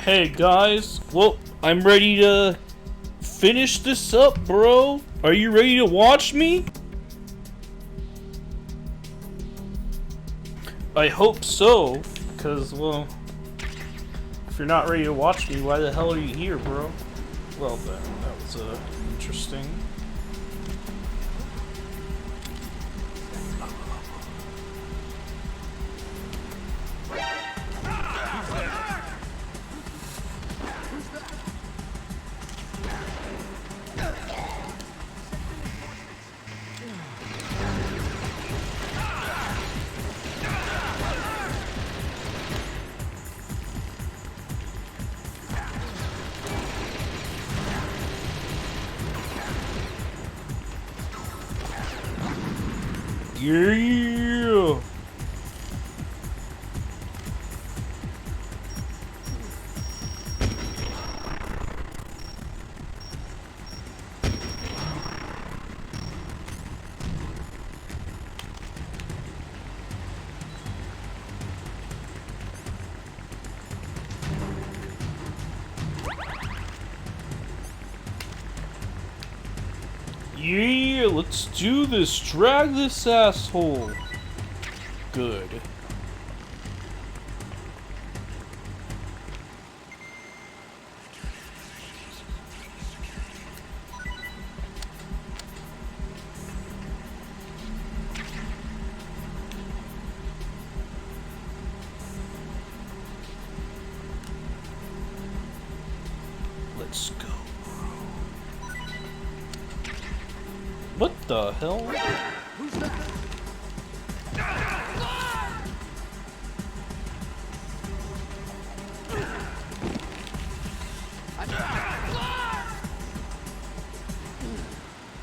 Hey guys, well, I'm ready to finish this up, bro. Are you ready to watch me? I hope so, cause, well, if you're not ready to watch me, why the hell are you here, bro? Well then, that was, interesting. Yeah! Yeah, let's do this. Drag this asshole. Good. Let's go, bro. What the hell?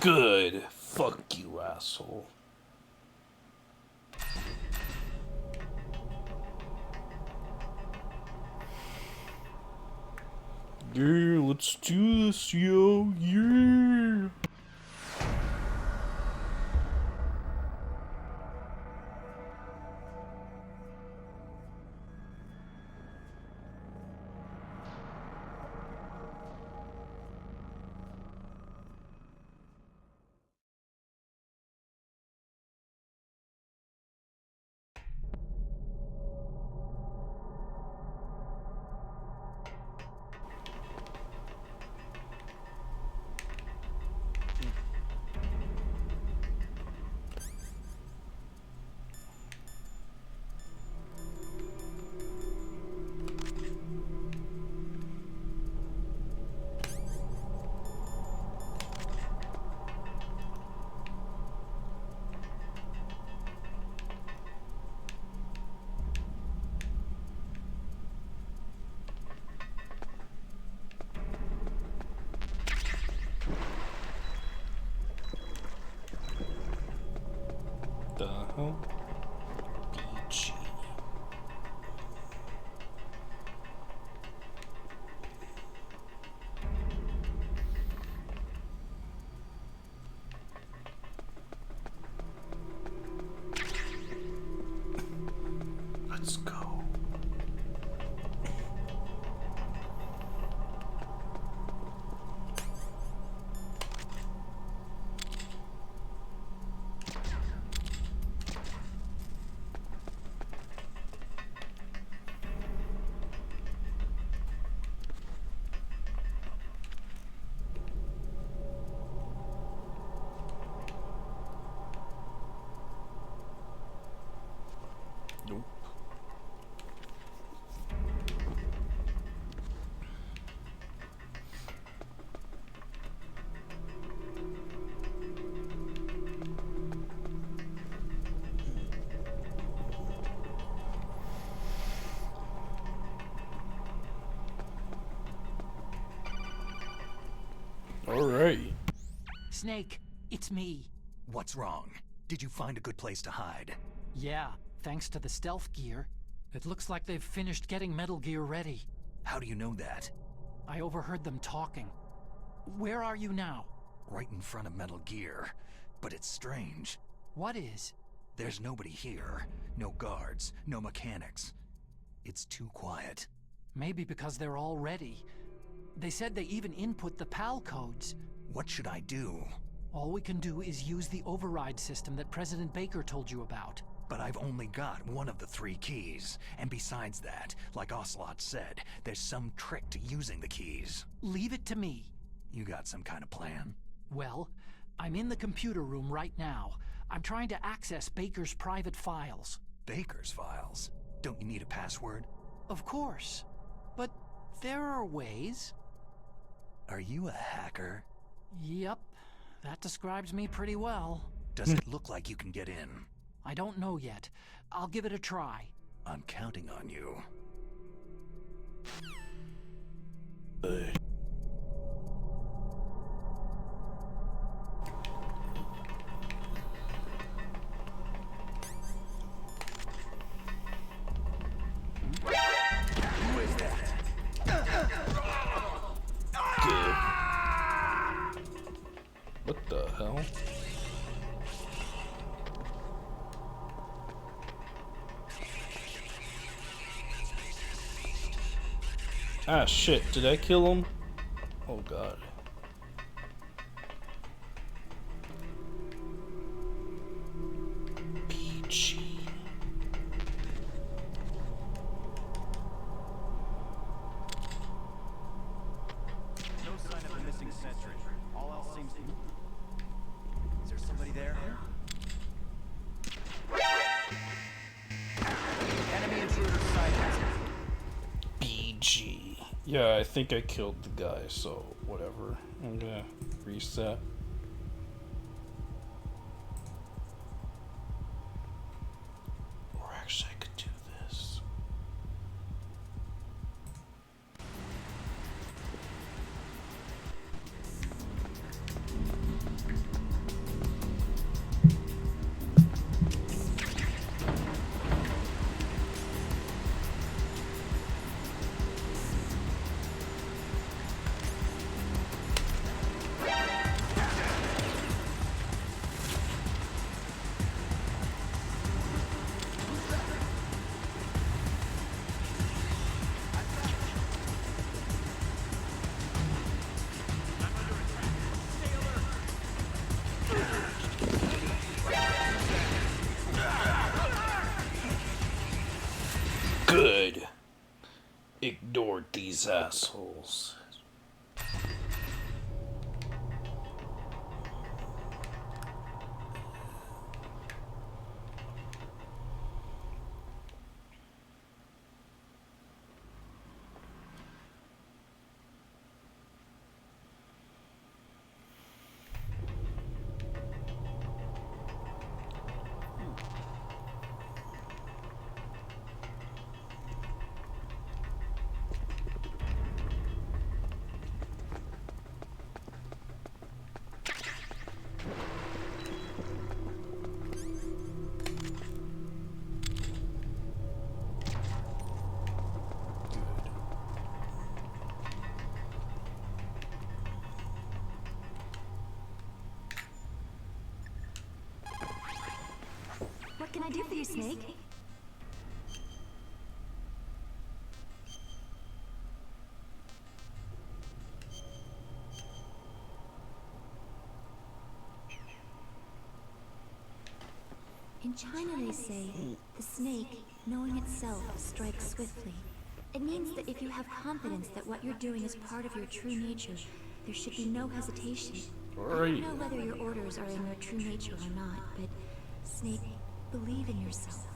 Good. Fuck you, asshole. Yeah, let's do this, yo. Yeah. The hell? BG. Let's go. Nope. All right. Snake, it's me. What's wrong? Did you find a good place to hide? Yeah, thanks to the stealth gear. It looks like they've finished getting Metal Gear ready. How do you know that? I overheard them talking. Where are you now? Right in front of Metal Gear. But it's strange. What is? There's nobody here. No guards, no mechanics. It's too quiet. Maybe because they're all ready. They said they even input the PAL codes. What should I do? All we can do is use the override system that President Baker told you about. But I've only got one of the 3 keys. And besides that, like Ocelot said, there's some trick to using the keys. Leave it to me. You got some kind of plan? Well, I'm in the computer room right now. I'm trying to access Baker's private files. Baker's files? Don't you need a password? Of course. But there are ways. Are you a hacker? Yep, that describes me pretty well. Does it look like you can get in? I don't know yet. I'll give it a try. I'm counting on you. Who is that? Good. What the hell? Ah, shit. Did I kill him? Oh, God. PG. No sign of a missing sentry. All else seems to... Is there somebody there? Enemy intruder sighted. BG. Yeah, I think I killed the guy, so whatever. I'm gonna reset. Or actually, I could do this. Good. Ignored these assholes. What can I do for you, Snake? In China, they say, the snake, knowing itself, strikes swiftly. It means that if you have confidence that what you're doing is part of your true nature, there should be no hesitation. I don't know whether your orders are in your true nature or not, but, Snake, believe in yourself.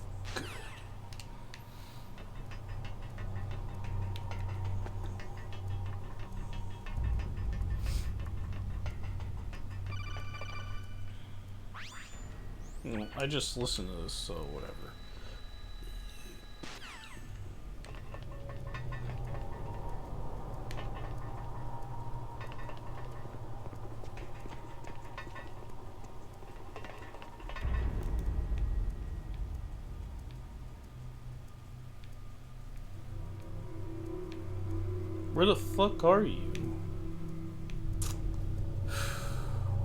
Well, I just listened to this, so whatever. Where the fuck are you?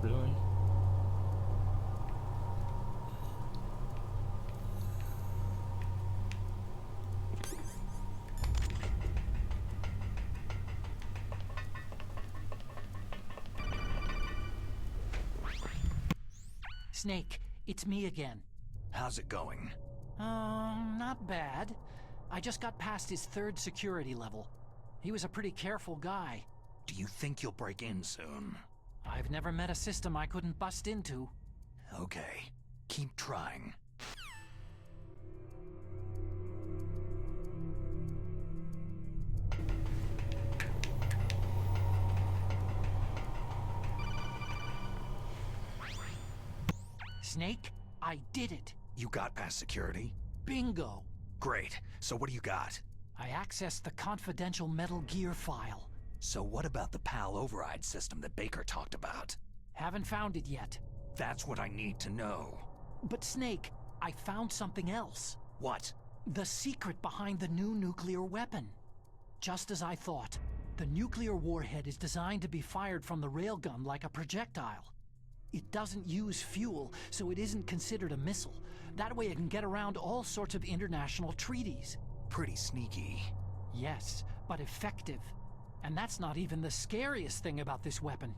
Really? Snake, it's me again. How's it going? Not bad. I just got past his 3rd security level. He was a pretty careful guy. Do you think you'll break in soon? I've never met a system I couldn't bust into. Okay, keep trying. Snake, I did it. You got past security? Bingo. Great. So what do you got? I accessed the confidential Metal Gear file. So what about the PAL override system that Baker talked about? Haven't found it yet. That's what I need to know. But Snake, I found something else. What? The secret behind the new nuclear weapon. Just as I thought, the nuclear warhead is designed to be fired from the railgun like a projectile. It doesn't use fuel, so it isn't considered a missile. That way it can get around all sorts of international treaties. Pretty sneaky. Yes, but effective. And that's not even the scariest thing about this weapon.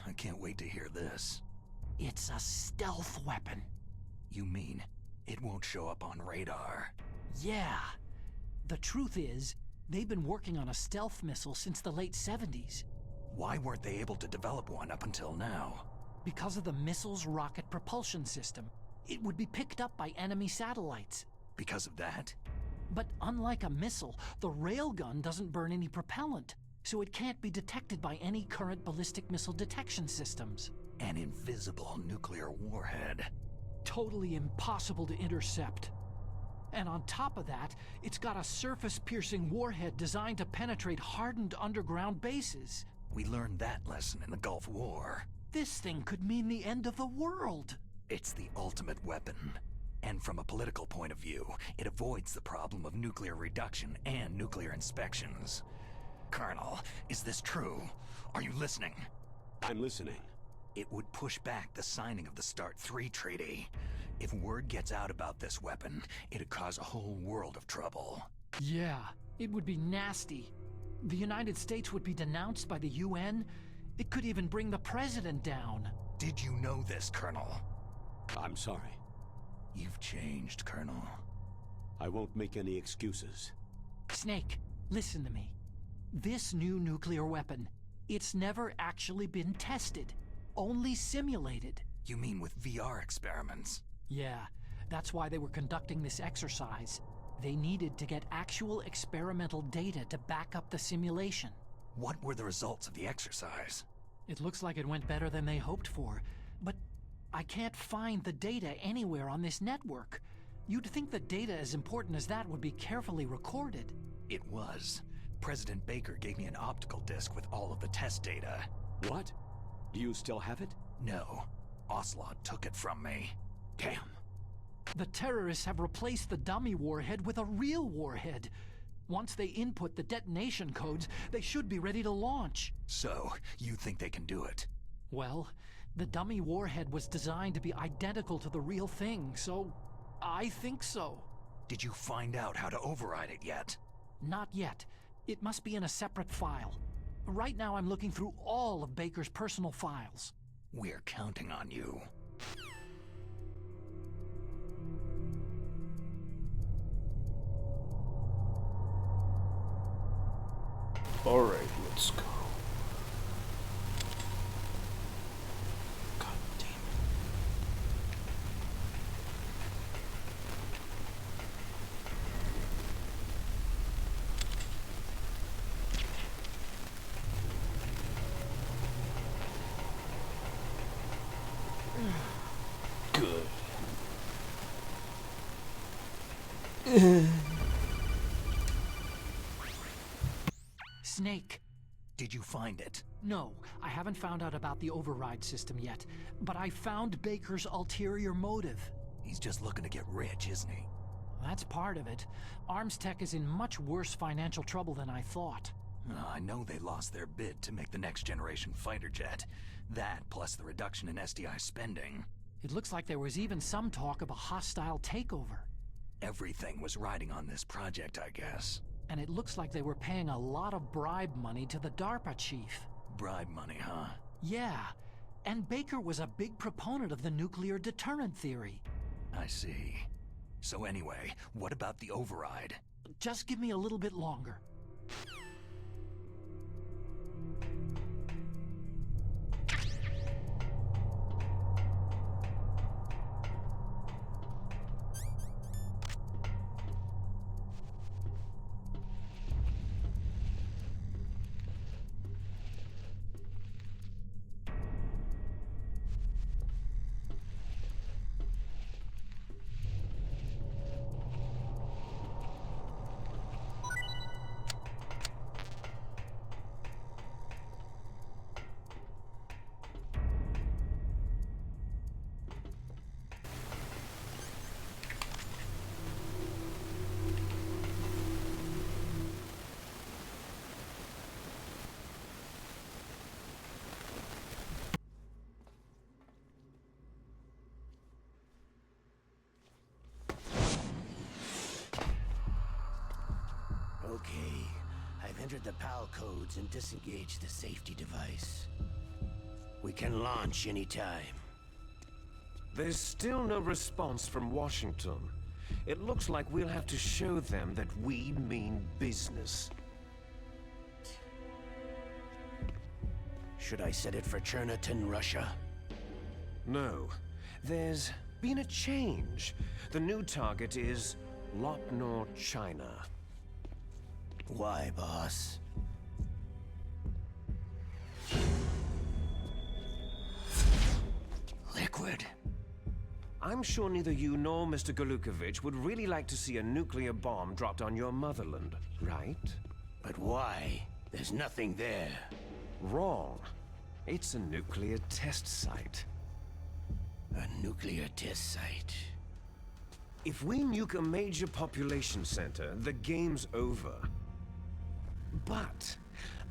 I can't wait to hear this. It's a stealth weapon. You mean it won't show up on radar? Yeah. The truth is, they've been working on a stealth missile since the late 70s. Why weren't they able to develop one up until now? Because of the missile's rocket propulsion system. It would be picked up by enemy satellites. Because of that? But unlike a missile, the railgun doesn't burn any propellant, so it can't be detected by any current ballistic missile detection systems. An invisible nuclear warhead. Totally impossible to intercept. And on top of that, it's got a surface-piercing warhead designed to penetrate hardened underground bases. We learned that lesson in the Gulf War. This thing could mean the end of the world. It's the ultimate weapon. And from a political point of view, it avoids the problem of nuclear reduction and nuclear inspections. Colonel, is this true? Are you listening? I'm listening. It would push back the signing of the START 3 treaty. If word gets out about this weapon, it'd cause a whole world of trouble. Yeah, it would be nasty. The United States would be denounced by the UN. It could even bring the president down. Did you know this, Colonel? I'm sorry. You've changed, Colonel. I won't make any excuses. Snake, listen to me. This new nuclear weapon, it's never actually been tested. Only simulated. You mean with VR experiments? Yeah, that's why they were conducting this exercise. They needed to get actual experimental data to back up the simulation. What were the results of the exercise? It looks like it went better than they hoped for, but I can't find the data anywhere on this network. You'd think the data as important as that would be carefully recorded. It was. President Baker gave me an optical disc with all of the test data. What? Do you still have it? No. Ocelot took it from me. Damn. The terrorists have replaced the dummy warhead with a real warhead. Once they input the detonation codes, they should be ready to launch. So, you think they can do it? Well, the dummy warhead was designed to be identical to the real thing, so I think so. Did you find out how to override it yet? Not yet. It must be in a separate file. Right now I'm looking through all of Baker's personal files. We're counting on you. Alright, let's go. God damn it. Good. Snake. Did you find it? No, I haven't found out about the override system yet, but I found Baker's ulterior motive. He's just looking to get rich, isn't he? That's part of it. Arms Tech is in much worse financial trouble than I thought. I know they lost their bid to make the next generation fighter jet. That, plus the reduction in SDI spending. It looks like there was even some talk of a hostile takeover. Everything was riding on this project, I guess. And it looks like they were paying a lot of bribe money to the DARPA chief. Bribe money, huh? Yeah, And Baker was a big proponent of the nuclear deterrent theory. I see. So anyway, what about the override? Just give me a little bit longer. Okay, I've entered the PAL codes and disengaged the safety device. We can launch anytime. There's still no response from Washington. It looks like we'll have to show them that we mean business. Should I set it for Cherniton, Russia? No. There's been a change. The new target is Lopnor, China. Why, boss? Liquid. I'm sure neither you nor Mr. Golukovich would really like to see a nuclear bomb dropped on your motherland, right? But why? There's nothing there. Wrong. It's a nuclear test site. A nuclear test site. If we nuke a major population center, the game's over. But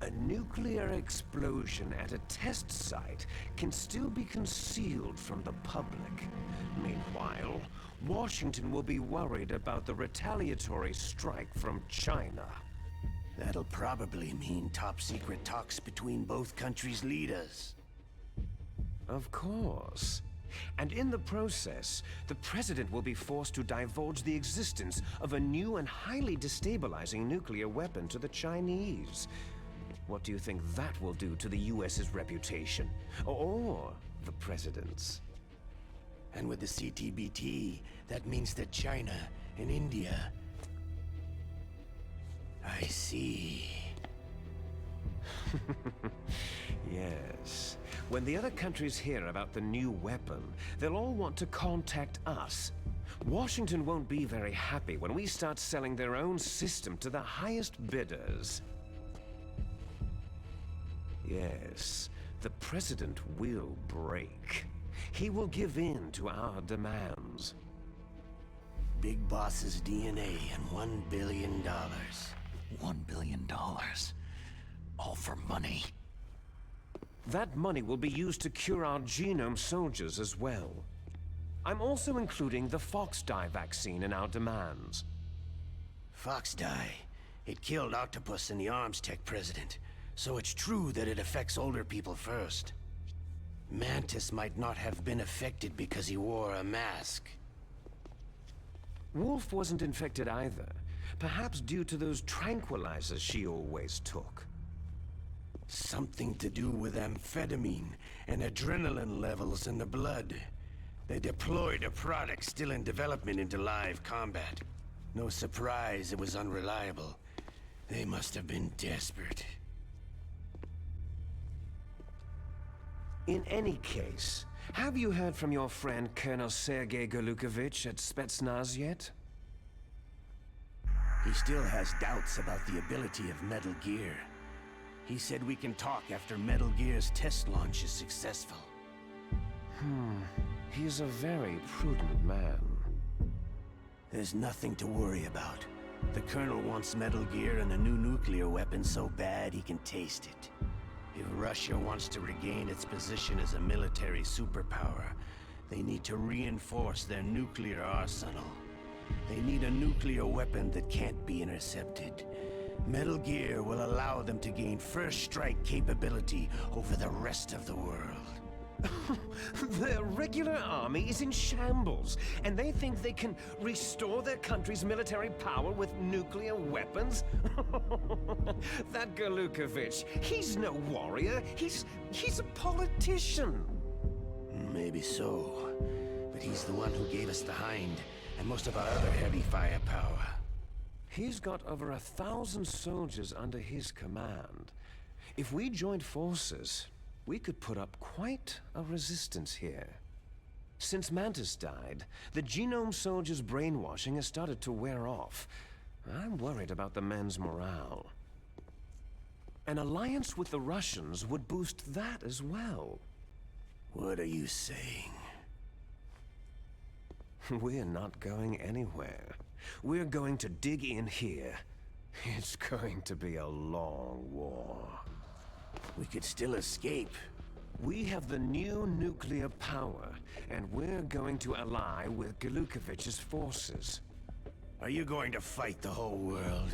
a nuclear explosion at a test site can still be concealed from the public. Meanwhile, Washington will be worried about the retaliatory strike from China. That'll probably mean top-secret talks between both countries' leaders. Of course. And in the process, the President will be forced to divulge the existence of a new and highly destabilizing nuclear weapon to the Chinese. What do you think that will do to the US's reputation? Or the President's? And with the CTBT, that means that China and India... I see. Yes. When the other countries hear about the new weapon, they'll all want to contact us. Washington won't be very happy when we start selling their own system to the highest bidders. Yes, the President will break. He will give in to our demands. Big Boss's DNA and $1 billion. $1 billion. All for money. That money will be used to cure our genome soldiers as well. I'm also including the Fox dye vaccine in our demands. Fox dye. It killed Octopus and the Arms Tech president. So it's true that it affects older people first. Mantis might not have been affected because he wore a mask. Wolf wasn't infected either. Perhaps due to those tranquilizers she always took. Something to do with amphetamine and adrenaline levels in the blood. They deployed a product still in development into live combat. No surprise it was unreliable. They must have been desperate. In any case, have you heard from your friend Colonel Sergei Golukovich at Spetsnaz yet? He still has doubts about the ability of Metal Gear. He said we can talk after Metal Gear's test launch is successful. He's a very prudent man. There's nothing to worry about. The Colonel wants Metal Gear and a new nuclear weapon so bad he can taste it. If Russia wants to regain its position as a military superpower, they need to reinforce their nuclear arsenal. They need a nuclear weapon that can't be intercepted. Metal Gear will allow them to gain first strike capability over the rest of the world. Their regular army is in shambles, and they think they can restore their country's military power with nuclear weapons? That Galukovich, he's no warrior. He's a politician. Maybe so. But he's the one who gave us the Hind, and most of our other heavy firepower. He's got over 1,000 soldiers under his command. If we joined forces, we could put up quite a resistance here. Since Mantis died, the Genome soldiers' brainwashing has started to wear off. I'm worried about the men's morale. An alliance with the Russians would boost that as well. What are you saying? We're not going anywhere. We're going to dig in here. It's going to be a long war. We could still escape. We have the new nuclear power, and we're going to ally with Galukovich's forces. Are you going to fight the whole world?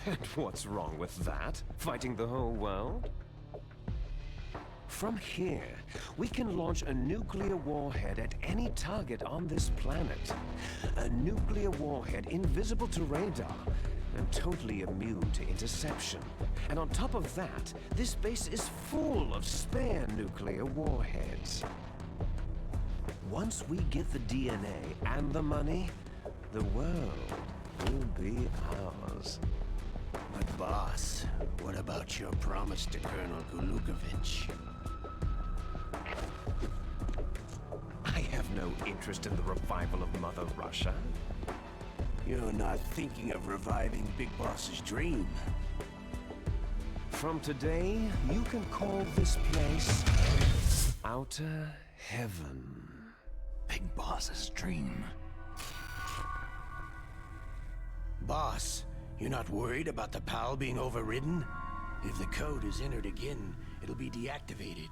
And what's wrong with that? Fighting the whole world? From here, we can launch a nuclear warhead at any target on this planet. A nuclear warhead invisible to radar and totally immune to interception. And on top of that, this base is full of spare nuclear warheads. Once we get the DNA and the money, the world will be ours. But boss, what about your promise to Colonel Galukovich? I have no interest in the revival of Mother Russia. You're not thinking of reviving Big Boss's dream. From today, you can call this place Outer Heaven. Big Boss's dream. Boss, you're not worried about the PAL being overridden? If the code is entered again, it'll be deactivated.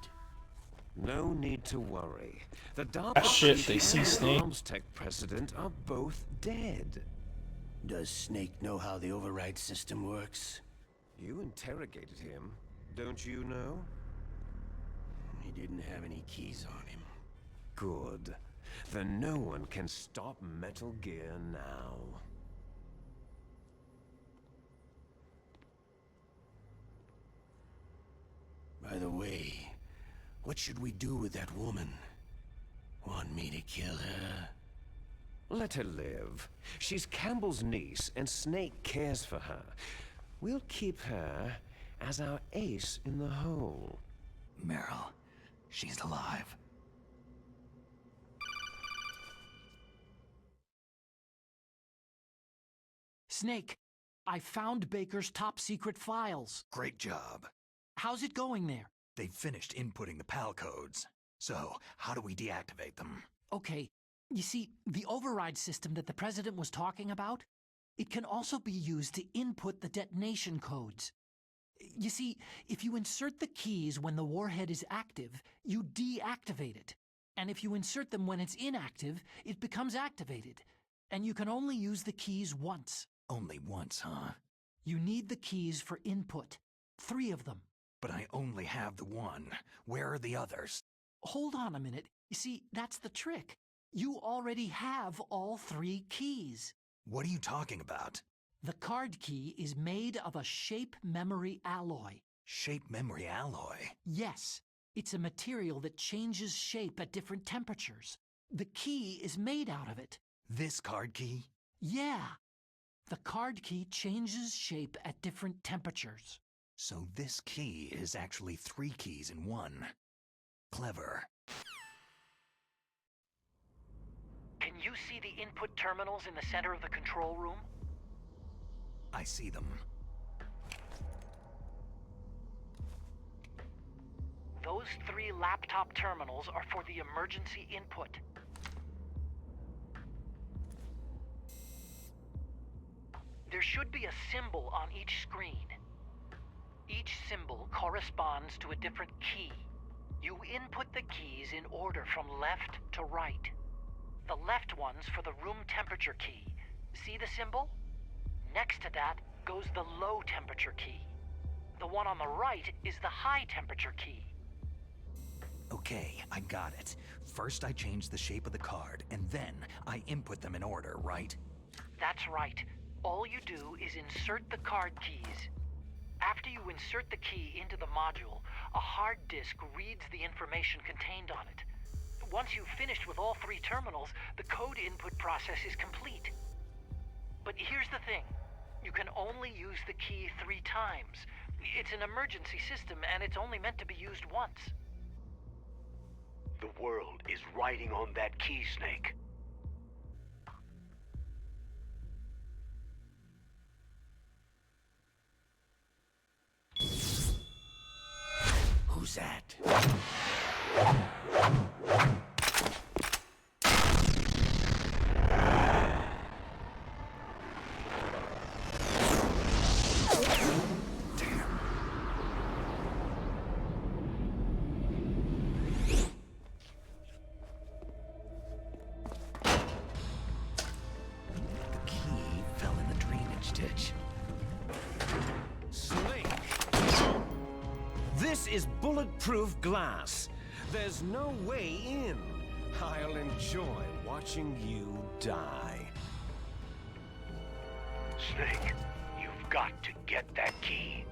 No need to worry. The DARPA Shit, chief they see and Snake. the Arms Tech president are both dead. Does Snake know how the override system works? You interrogated him, don't you know? He didn't have any keys on him. Good. Then no one can stop Metal Gear now. By the way, what should we do with that woman? Want me to kill her? Let her live. She's Campbell's niece, and Snake cares for her. We'll keep her as our ace in the hole. Meryl, she's alive. Snake, I found Baker's top secret files. Great job. How's it going there? They've finished inputting the PAL codes. So, how do we deactivate them? Okay, you see, the override system that the President was talking about, it can also be used to input the detonation codes. You see, if you insert the keys when the warhead is active, you deactivate it. And if you insert them when it's inactive, it becomes activated. And you can only use the keys once. Only once, huh? You need the keys for input. 3 of them. But I only have the one. Where are the others? Hold on a minute. You see, that's the trick. You already have all 3 keys. What are you talking about? The card key is made of a shape memory alloy. Shape memory alloy? Yes, it's a material that changes shape at different temperatures. The key is made out of it. This card key? Yeah. The card key changes shape at different temperatures. So this key is actually 3 keys in one. Clever. Can you see the input terminals in the center of the control room? I see them. Those 3 laptop terminals are for the emergency input. There should be a symbol on each screen. Each symbol corresponds to a different key. You input the keys in order from left to right. The left one's for the room temperature key. See the symbol? Next to that goes the low temperature key. The one on the right is the high temperature key. Okay, I got it. First I change the shape of the card, and then I input them in order, right? That's right. All you do is insert the card keys. After you insert the key into the module, a hard disk reads the information contained on it. Once you've finished with all 3 terminals, the code input process is complete. But here's the thing. You can only use the key 3 times. It's an emergency system, and it's only meant to be used once. The world is riding on that key, Snake. Who's that? This is bulletproof glass. There's no way in. I'll enjoy watching you die. Snake, you've got to get that key.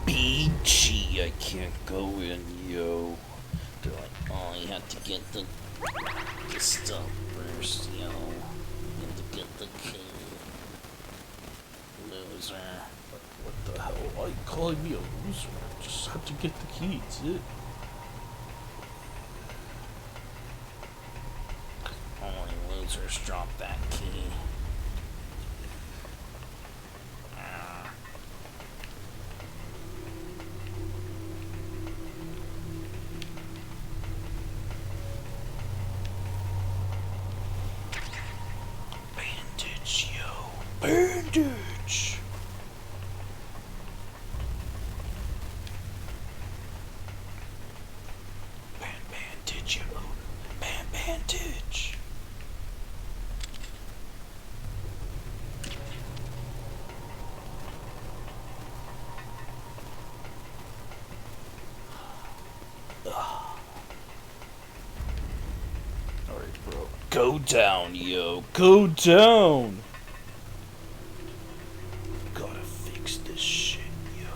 BG, I can't go in, yo. They're like, oh, you have to get the stuff first, yo. You have to get the key. Loser. What the hell? Why are you calling me a loser? I just have to get the key, that's it. Only losers drop that key. Bandage! Bandage, yo. Bandage. Alright, bro. Go down, yo. Go down! Gotta fix this shit, yo.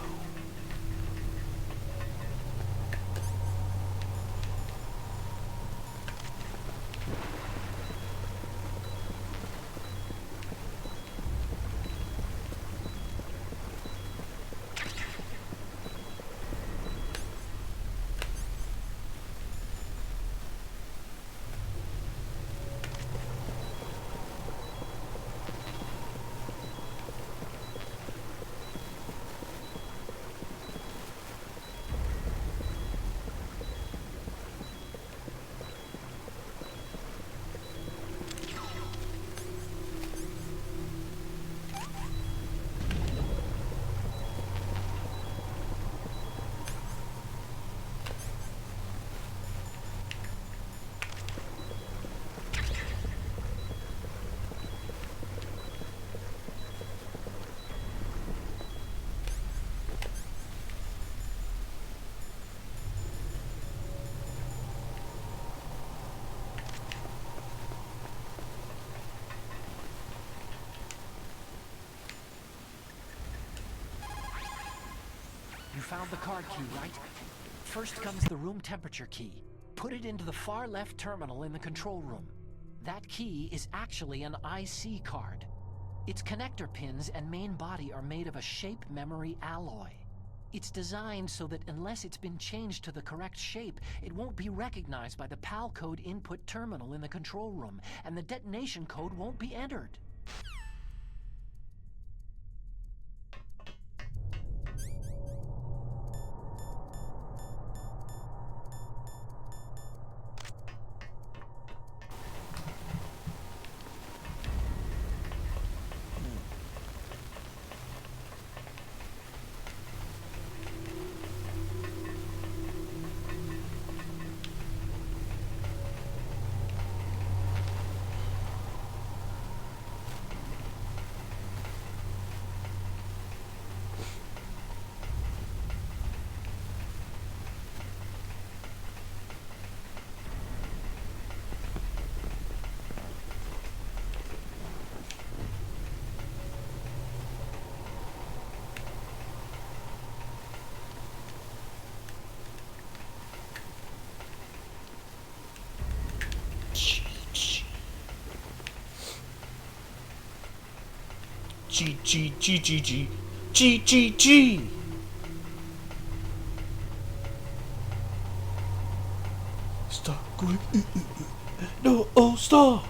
You found the card key, right? First comes the room temperature key. Put it into the far left terminal in the control room. That key is actually an IC card. Its connector pins and main body are made of a shape memory alloy. It's designed so that unless it's been changed to the correct shape, it won't be recognized by the PAL code input terminal in the control room, and the detonation code won't be entered. G G G G G G G G. Stop going. No, oh, stop.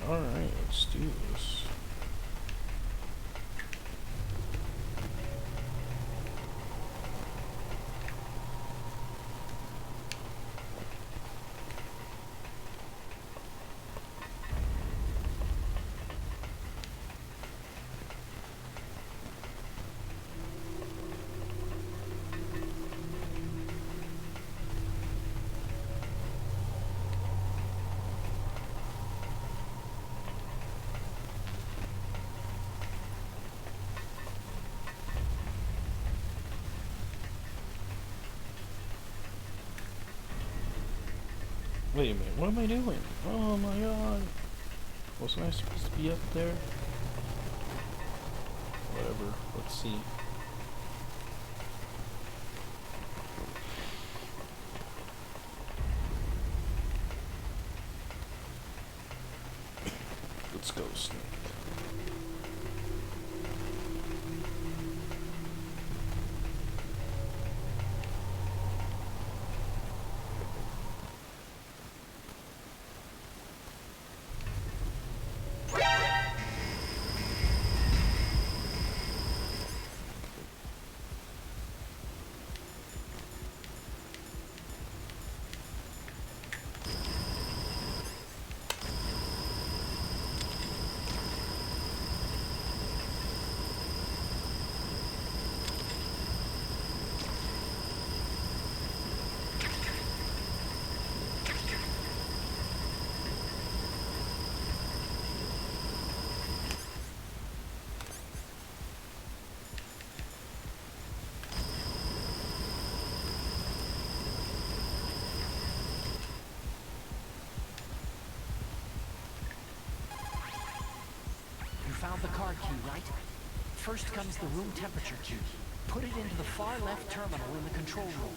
Alright, let's do this. Wait a minute, what am I doing? Oh my god. Wasn't I supposed to be up there? Whatever, let's see. Let's go, Snake. Found the card key, right? First comes the room temperature key. Put it into the far left terminal in the control room.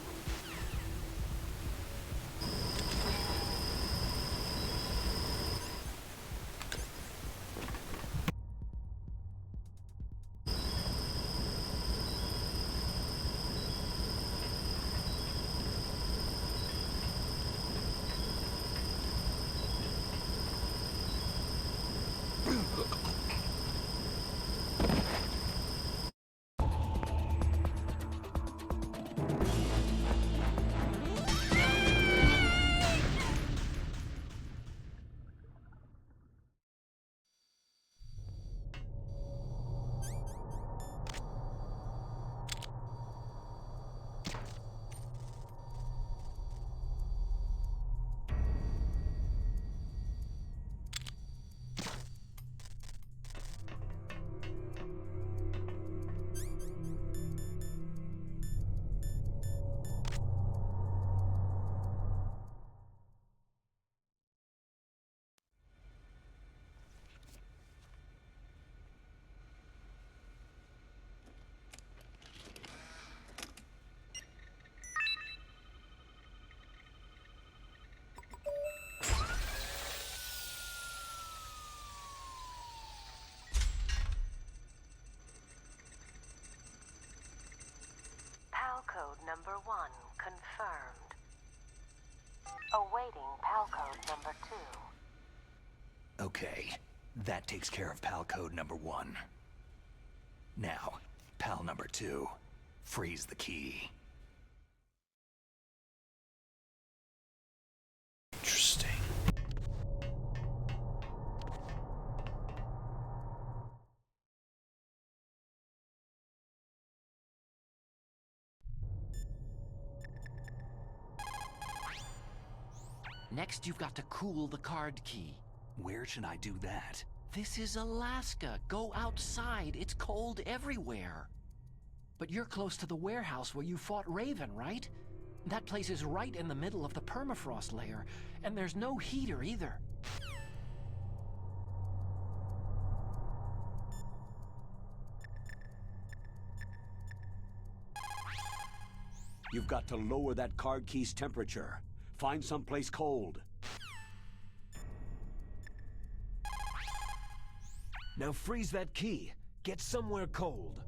Code number 1 confirmed. Awaiting PAL code number 2. Okay, that takes care of PAL code number 1. Now, PAL number 2. Freeze the key. Interesting. Next, you've got to cool the card key. Where should I do that? This is Alaska. Go outside. It's cold everywhere. But you're close to the warehouse where you fought Raven, right? That place is right in the middle of the permafrost layer, and there's no heater either. You've got to lower that card key's temperature. Find someplace cold. Now freeze that key. Get somewhere cold.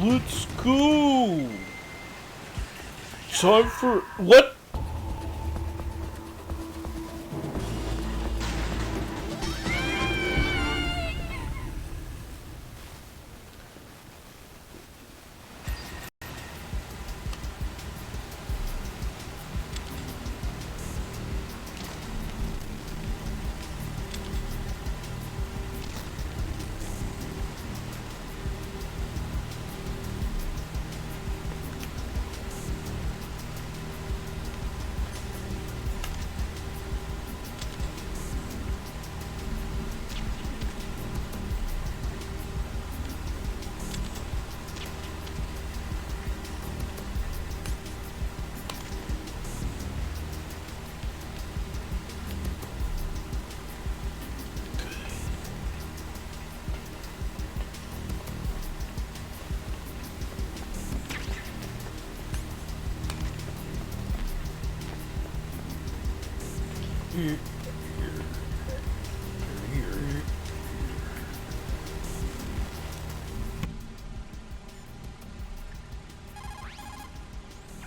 Let's go! Time for... What?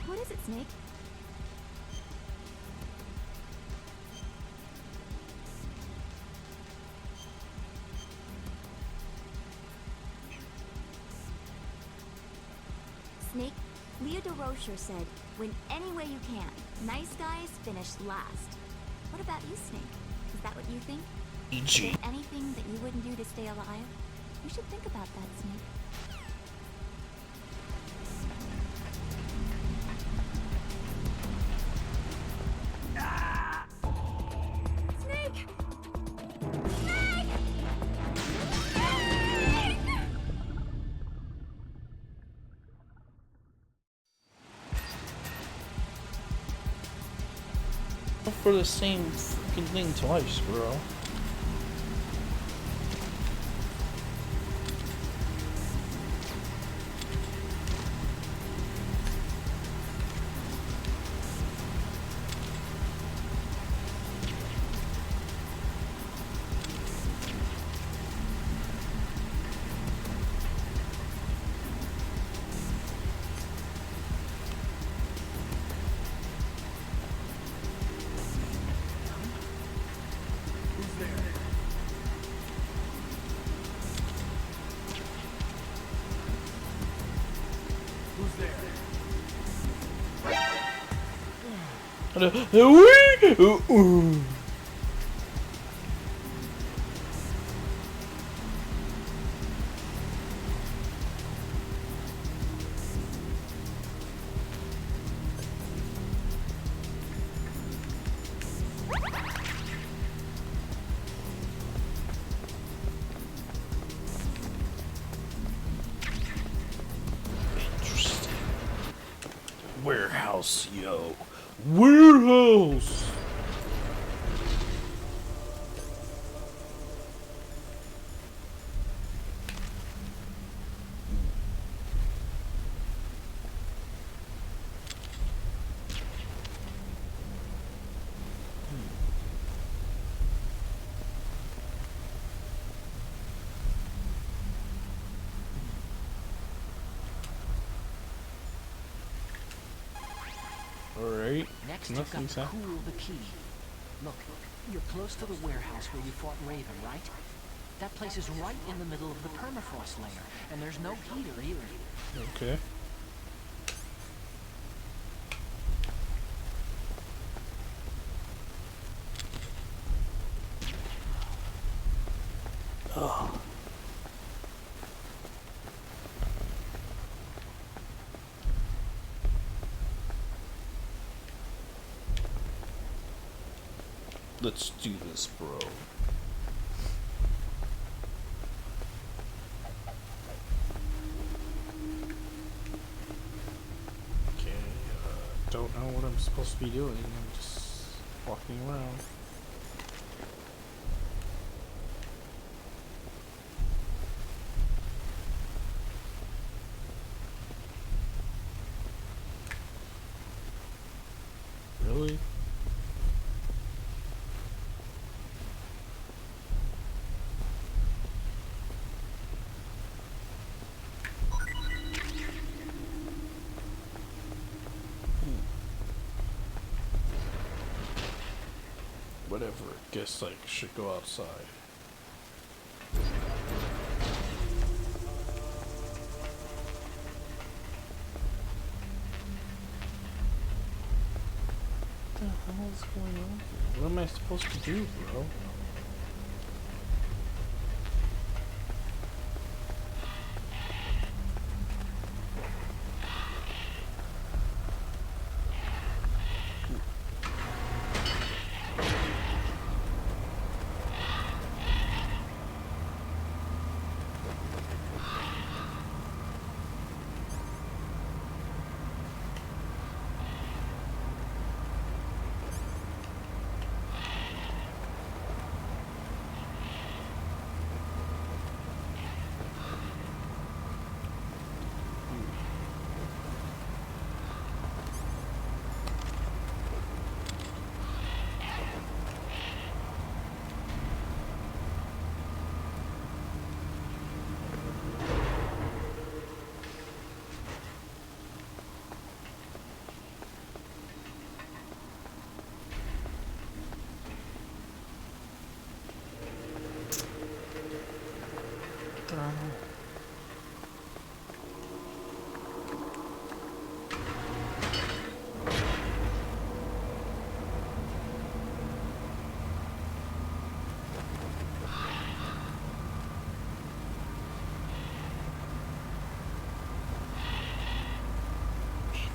What is it, Snake? Snake, Leo DeRocher said, win any way you can. Nice guys finish last. What about you, Snake? Is that what you think? Is there anything that you wouldn't do to stay alive? You should think about that, Snake. Snake! Snake! For the same freaking thing twice, bro. Interesting. Warehouse, yo. Warehouse! Alright. Next, you've got Nothing's to happening. cool the key. Look, you're close to the warehouse where you fought Raven, right? That place is right in the middle of the permafrost layer, and there's no heater either. Okay. Oh. Let's do this, bro. Okay, don't know what I'm supposed to be doing. I'm just walking around. Really? Whatever, guess I should go outside. What the hell is going on here? What am I supposed to do, bro?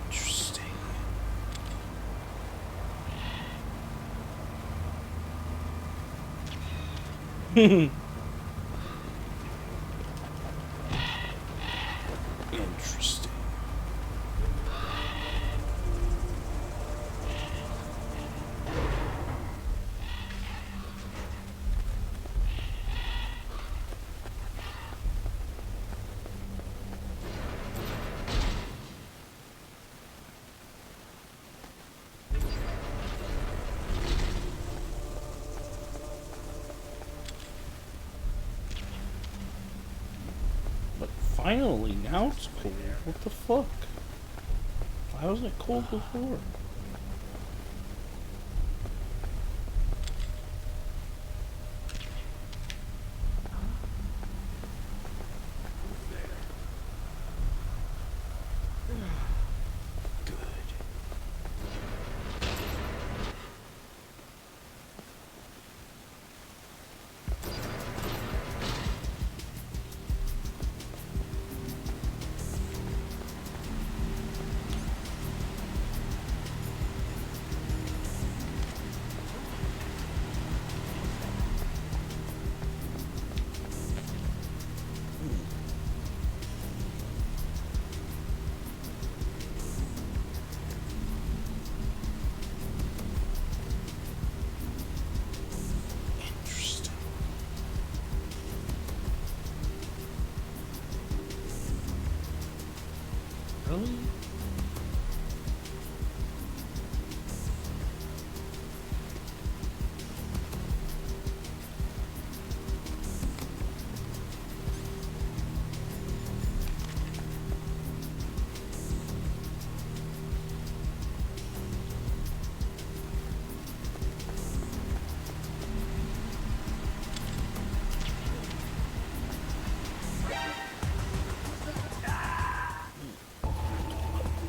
Interesting. Interesting. But finally, now it's cold. What the fuck? Why wasn't it cold before? Good. Really?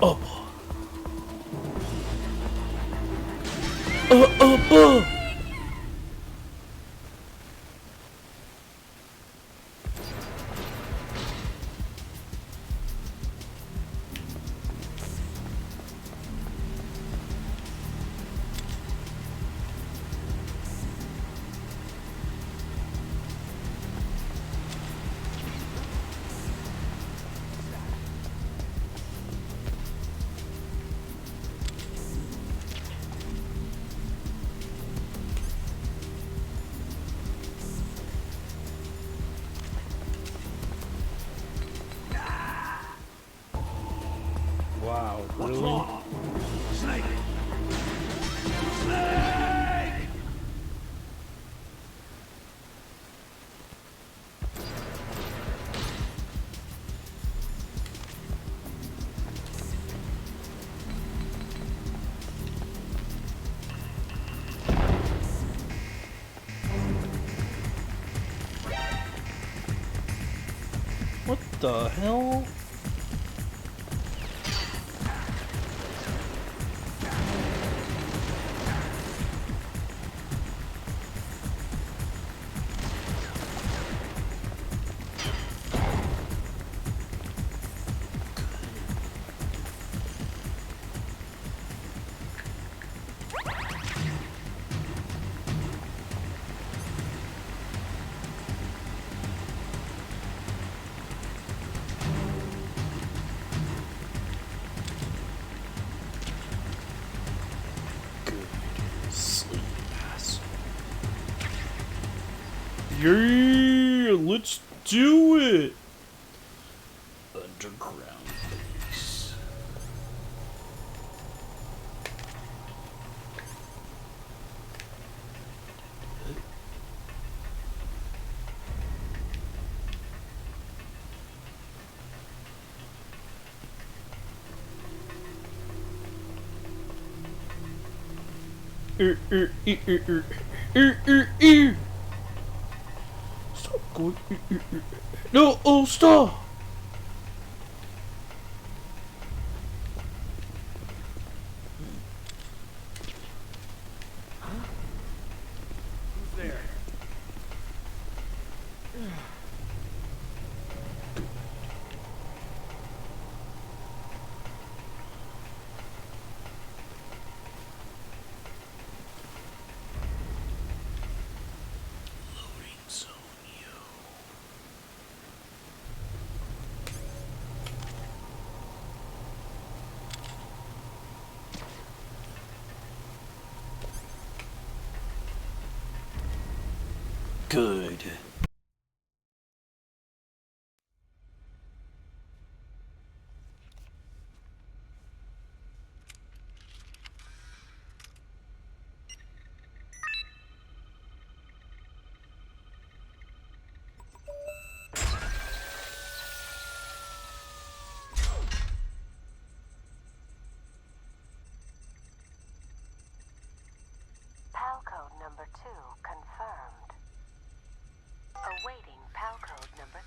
Up. Up. Wow, What's really? wrong? Snake! Snake! What the hell? Sleep, asshole. Yeah, let's do it. Underground base. Stop going. No, oh, stop. Who's there? Loading zone, yo. Good. PAL code number 2 confirmed. Awaiting PAL code number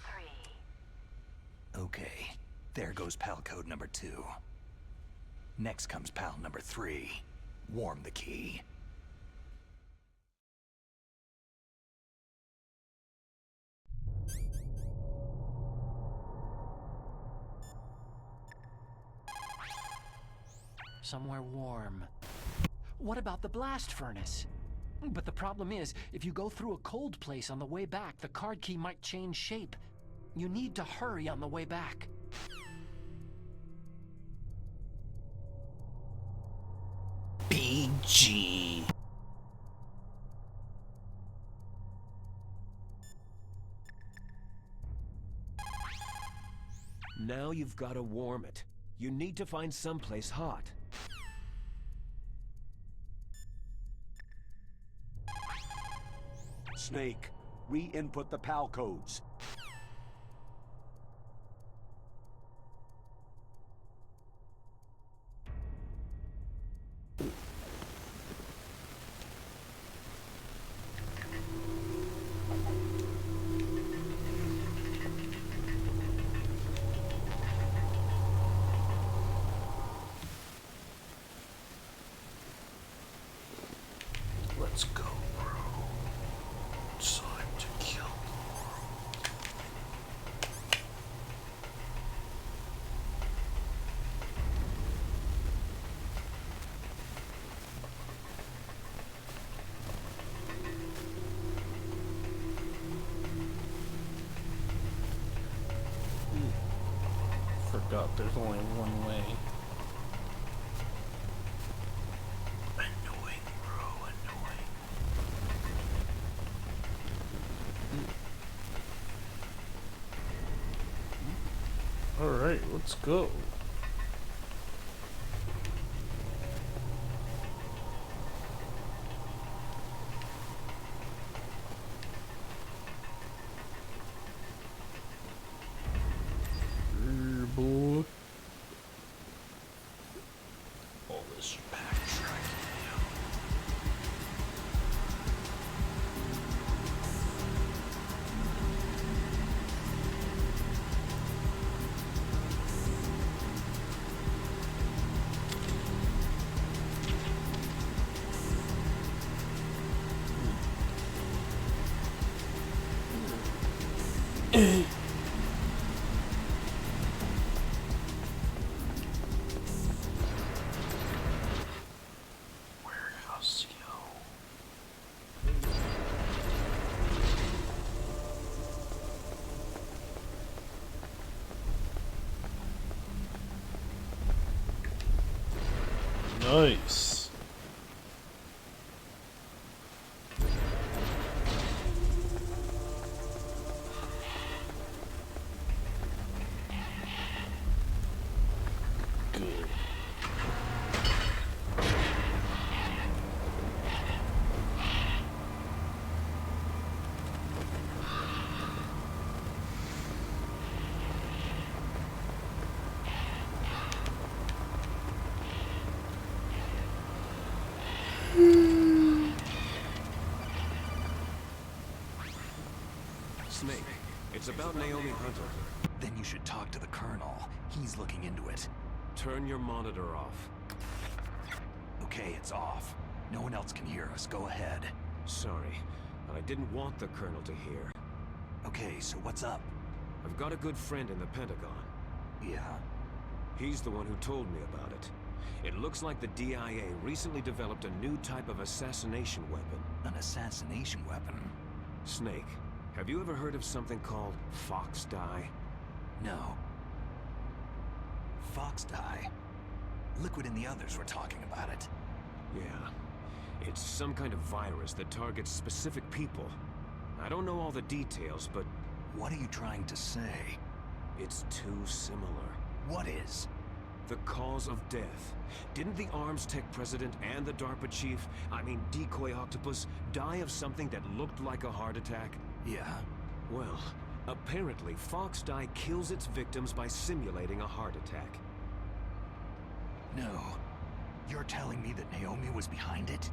3. Okay, there goes PAL code number 2. Next comes PAL number 3. Warm the key. Somewhere warm. What about the blast furnace? But the problem is, if you go through a cold place on the way back, the card key might change shape. You need to hurry on the way back. BG. Now you've got to warm it. You need to find someplace hot. Snake, re-input the PAL codes. Let's go, bro. It's time to kill the world. Forgot there's only one way. Annoying, bro, annoying. Alright, let's go. Boy. All this backtracking now. Warehouse, yo. Nice. Good. Snake, it's about Naomi Hunter. Then you should talk to the Colonel. He's looking into it. Turn your monitor off. Okay, it's off. No one else can hear us. Go ahead. Sorry, but I didn't want the Colonel to hear. Okay, so what's up? I've got a good friend in the Pentagon. Yeah? He's the one who told me about it. It looks like the DIA recently developed a new type of assassination weapon. An assassination weapon? Snake, have you ever heard of something called Fox Dye? No. Fox dye? Liquid and the others were talking about it. Yeah. It's some kind of virus that targets specific people. I don't know all the details, but... What are you trying to say? It's too similar. What is? The cause of death. Didn't the Arms Tech president and the DARPA chief, I mean Decoy Octopus, die of something that looked like a heart attack? Yeah? Well, apparently Fox Dye kills its victims by simulating a heart attack. No. You're telling me that Naomi was behind it?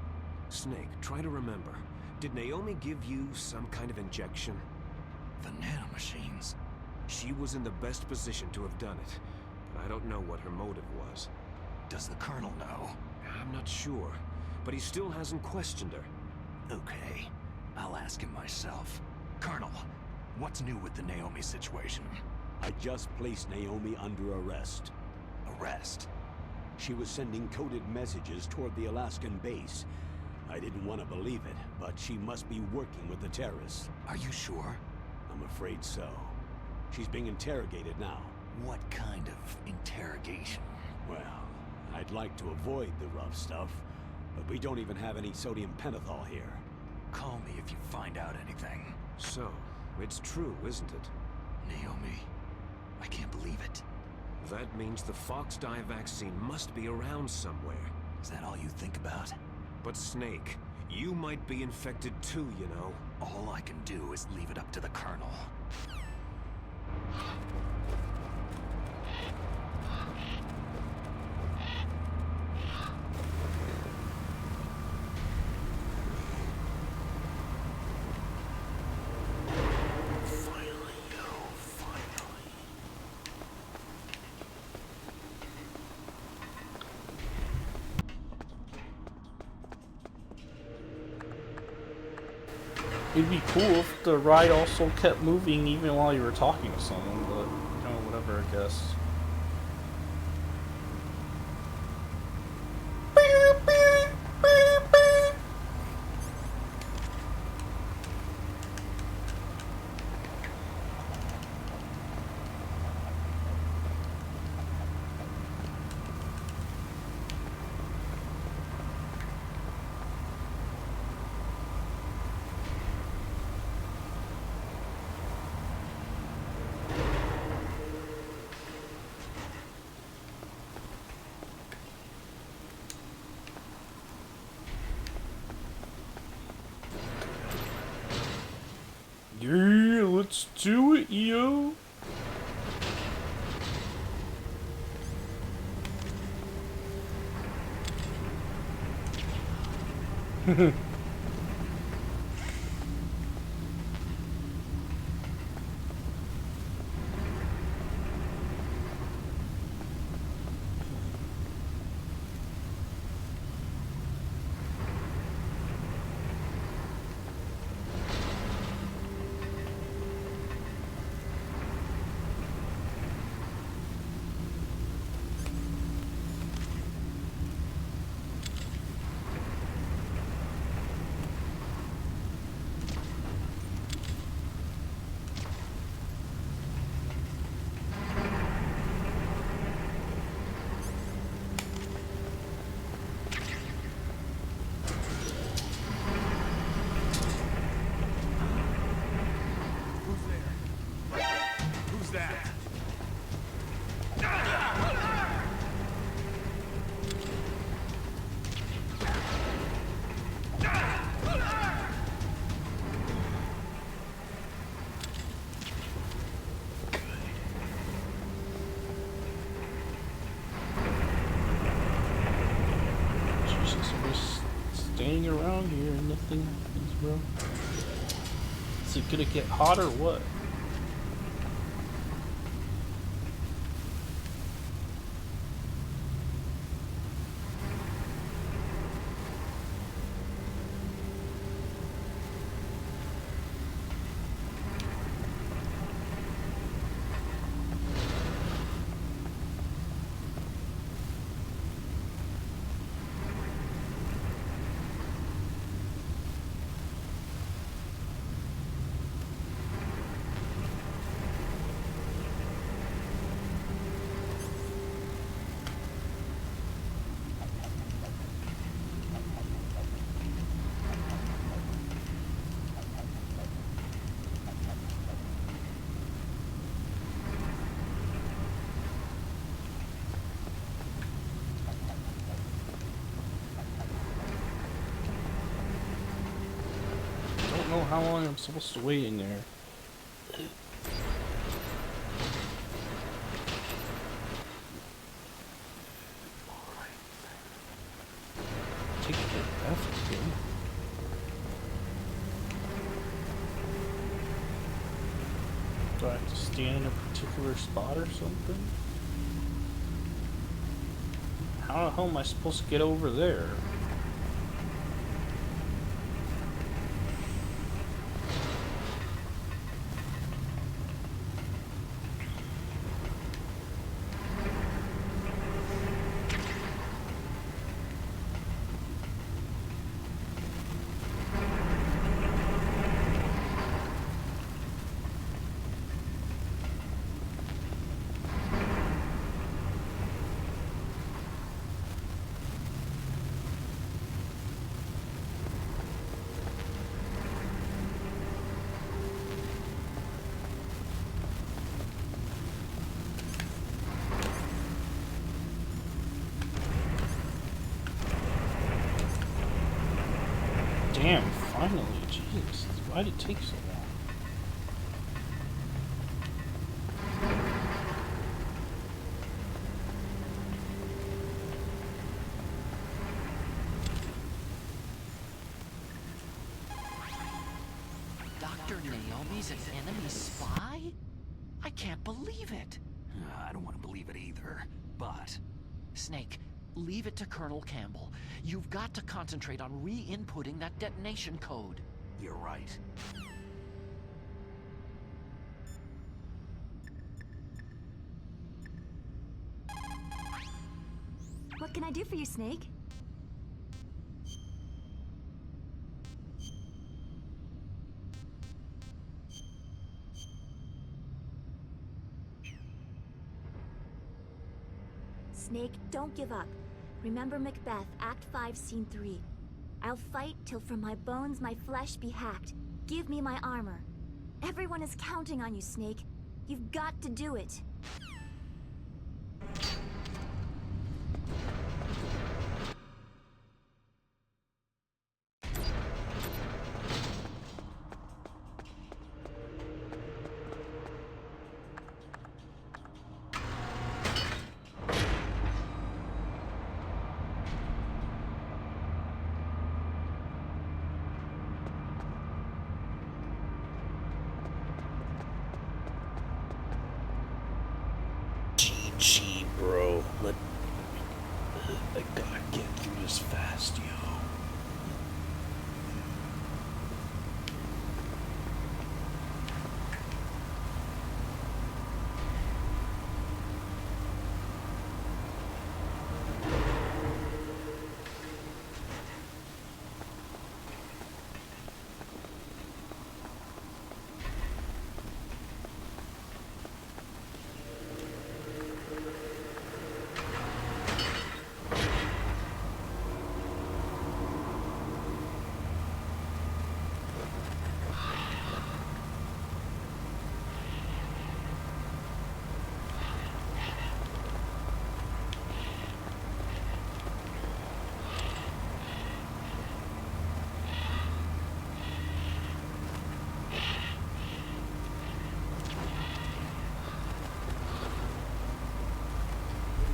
Snake, try to remember. Did Naomi give you some kind of injection? The nanomachines. She was in the best position to have done it, but I don't know what her motive was. Does the Colonel know? I'm not sure, but he still hasn't questioned her. Okay, I'll ask him myself. Colonel, what's new with the Naomi situation? I just placed Naomi under arrest. Arrest? She was sending coded messages toward the Alaskan base. I didn't want to believe it, but she must be working with the terrorists. Are you sure? I'm afraid so. She's being interrogated now. What kind of interrogation? Well, I'd like to avoid the rough stuff, but we don't even have any sodium pentothal here. Call me if you find out anything. So, it's true, isn't it? Naomi, I can't believe it. That means the Fox dye vaccine must be around somewhere. Is that all you think about? But Snake, you might be infected too, you know. All I can do is leave it up to the Colonel. It'd be cool if the ride also kept moving even while you were talking to someone, but, you know, whatever, I guess. Yeah, let's do it, yo. Staying around here and nothing happens, bro. Is it gonna get hot or what? I don't know how long I'm supposed to wait in there. Take the left again. Do I have to stand in a particular spot or something? How the hell am I supposed to get over there? Damn, finally, jeez. Why'd it take so long? Dr. Naomi's an enemy spy? I can't believe it. I don't want to believe it either, but... Snake, leave it to Colonel Campbell. You've got to concentrate on re-inputting that detonation code. You're right. What can I do for you, Snake? Snake, don't give up. Remember Macbeth, Act 5, Scene 3. I'll fight till from my bones my flesh be hacked. Give me my armor. Everyone is counting on you, Snake. You've got to do it. GG, bro. I gotta get through this fast, yo.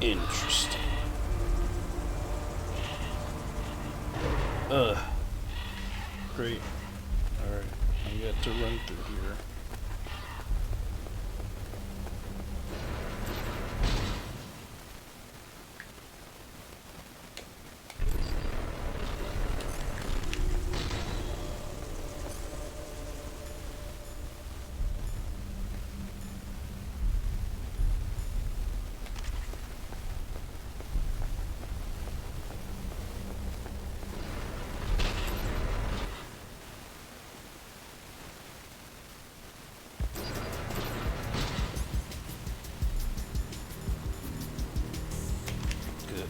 Interesting. Great. Alright, I got to run through here. Good.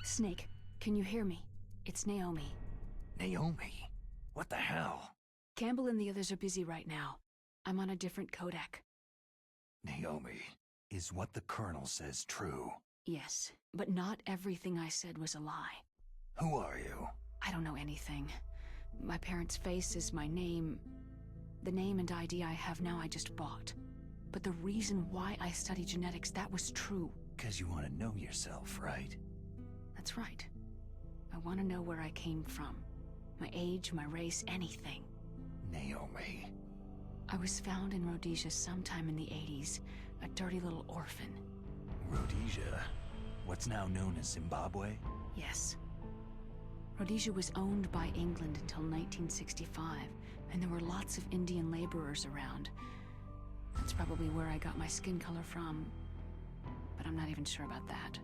Snake, can you hear me? It's Naomi. Naomi? What the hell? Campbell and the others are busy right now. I'm on a different codec. Naomi, is what the Colonel says true? Yes, but not everything I said was a lie. Who are you? I don't know anything. My parents' face is my name. The name and ID I have now I just bought. But the reason why I study genetics, that was true. 'Cause you want to know yourself, right? That's right. I want to know where I came from. My age, my race, anything. Naomi. I was found in Rhodesia sometime in the 80s, a dirty little orphan. Rhodesia? What's now known as Zimbabwe? Yes. Rhodesia was owned by England until 1965, and there were lots of Indian laborers around. That's probably where I got my skin color from, but I'm not even sure about that.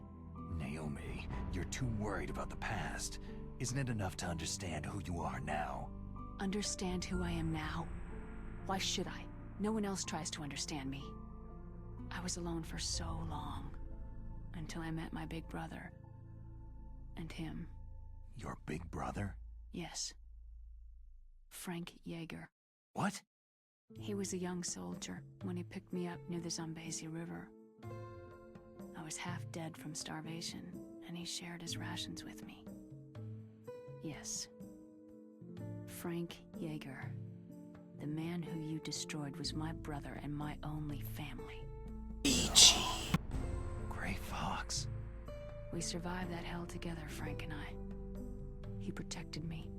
Naomi, you're too worried about the past. Isn't it enough to understand who you are now? Understand who I am now? Why should I? No one else tries to understand me. I was alone for so long, until I met my big brother. And him. Your big brother? Yes. Frank Yeager. What? He was a young soldier when he picked me up near the Zambezi River. I was half dead from starvation, and he shared his rations with me. Yes. Frank Yeager. The man who you destroyed was my brother and my only family. Ichi. Gray Fox. We survived that hell together, Frank and I. He protected me.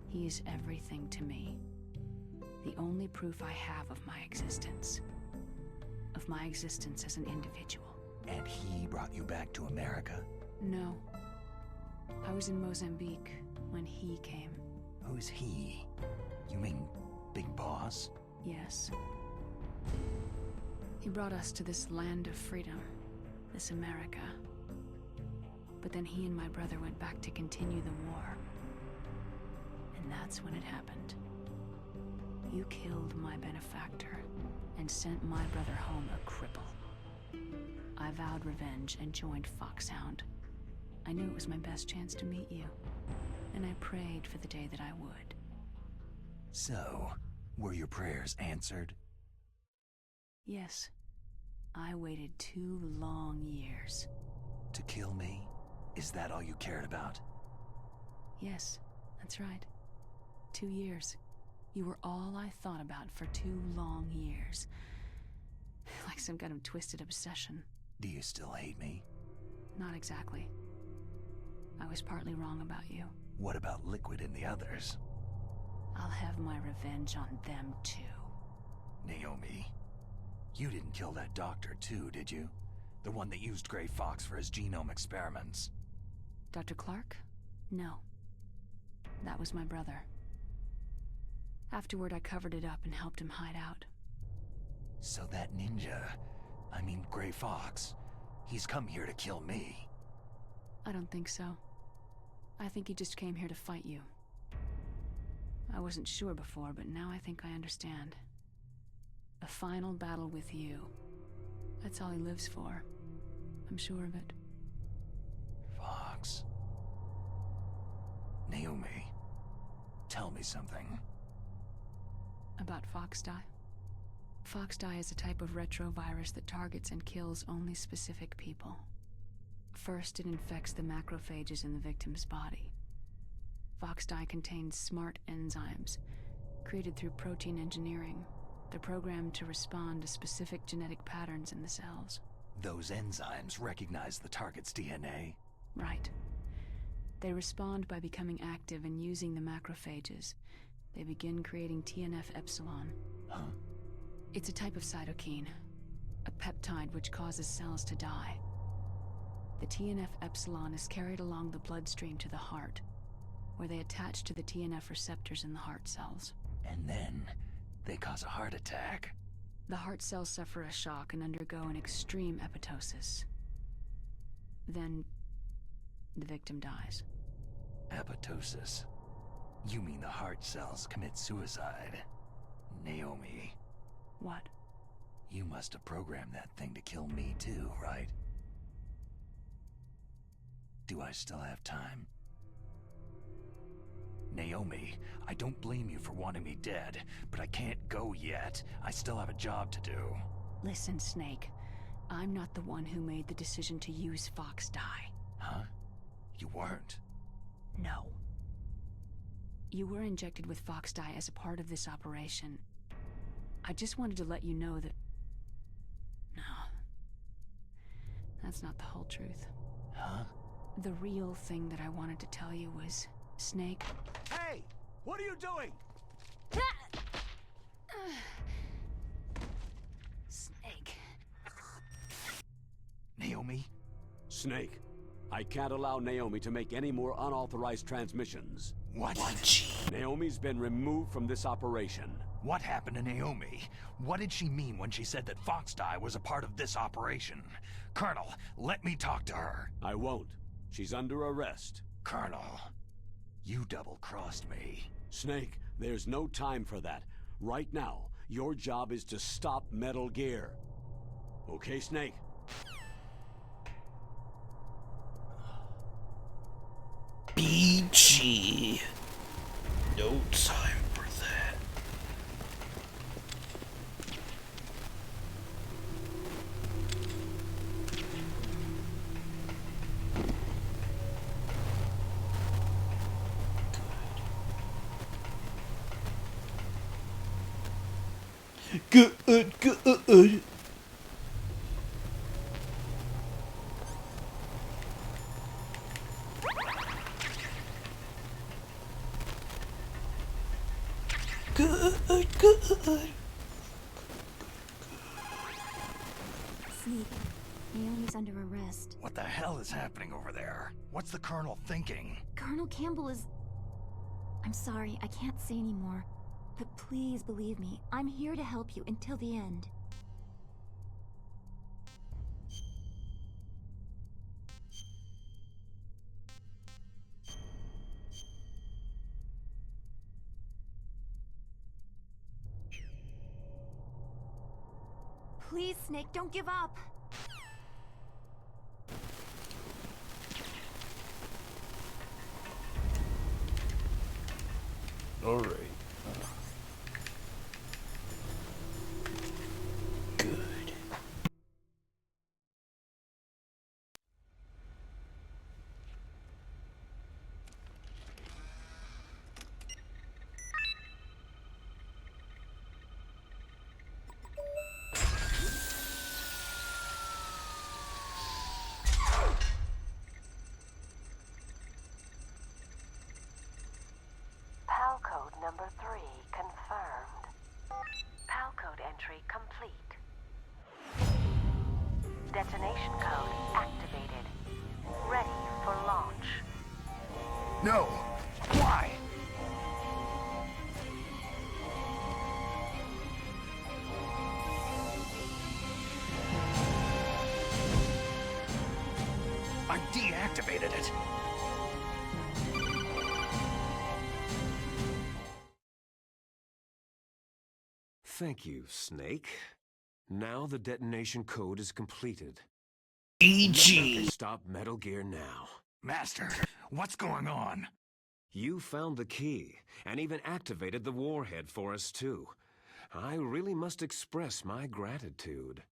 He is everything to me. The only proof I have of my existence. Of my existence as an individual. And he brought you back to America? No. I was in Mozambique when he came. Who's he? You mean Big Boss? Yes. He brought us to this land of freedom, this America. But then he and my brother went back to continue the war. And that's when it happened. You killed my benefactor and sent my brother home a cripple. I vowed revenge and joined Foxhound. I knew it was my best chance to meet you, and I prayed for the day that I would. So, were your prayers answered? Yes. I waited 2 long years. To kill me? Is that all you cared about? Yes, that's right. 2 years. You were all I thought about for 2 long years. Like some kind of twisted obsession. Do you still hate me? Not exactly. I was partly wrong about you. What about Liquid and the others? I'll have my revenge on them too. Naomi, you didn't kill that doctor too, did you? The one that used Gray Fox for his genome experiments. Dr. Clark? No. That was my brother. Afterward, I covered it up and helped him hide out. So that ninja, I mean Gray Fox, he's come here to kill me. I don't think so. I think he just came here to fight you. I wasn't sure before, but now I think I understand. A final battle with you. That's all he lives for. I'm sure of it. Fox. Naomi, tell me something. About Fox Die? Fox Die is a type of retrovirus that targets and kills only specific people. First, it infects the macrophages in the victim's body. Fox Die contains smart enzymes, created through protein engineering. They're programmed to respond to specific genetic patterns in the cells. Those enzymes recognize the target's DNA? Right. They respond by becoming active and using the macrophages. They begin creating TNF-epsilon. Huh? It's a type of cytokine, a peptide which causes cells to die. The TNF-epsilon is carried along the bloodstream to the heart, where they attach to the TNF receptors in the heart cells. And then, they cause a heart attack. The heart cells suffer a shock and undergo an extreme apoptosis. Then, the victim dies. Apoptosis? You mean the heart cells commit suicide? Naomi. What? You must have programmed that thing to kill me too, right? Do I still have time? Naomi, I don't blame you for wanting me dead, but I can't go yet. I still have a job to do. Listen, Snake. I'm not the one who made the decision to use Fox Die. Huh? You weren't? No. You were injected with Fox Die as a part of this operation. I just wanted to let you know that... No. That's not the whole truth. Huh? The real thing that I wanted to tell you was, Snake. Hey! What are you doing? Snake. Naomi? Snake, I can't allow Naomi to make any more unauthorized transmissions. What? Naomi's been removed from this operation. What happened to Naomi? What did she mean when she said that Fox Die was a part of this operation? Colonel, let me talk to her. I won't. She's under arrest. Colonel, you double-crossed me. Snake, there's no time for that. Right now, your job is to stop Metal Gear. Okay, Snake? BG. No time for that. Good. Good. Snake, Naomi's under arrest. What the hell is happening over there? What's the Colonel thinking? Colonel Campbell is... I'm sorry, I can't say anymore. But please believe me, I'm here to help you until the end. Please, Snake, don't give up! All right. Good. PAL code number 3 confirmed. PAL code entry complete. Detonation code activated. Ready for launch. No! Why? I deactivated it. Thank you, Snake. Now the detonation code is completed. BG. Stop Metal Gear now. Master, what's going on? You found the key, and even activated the warhead for us too. I really must express my gratitude.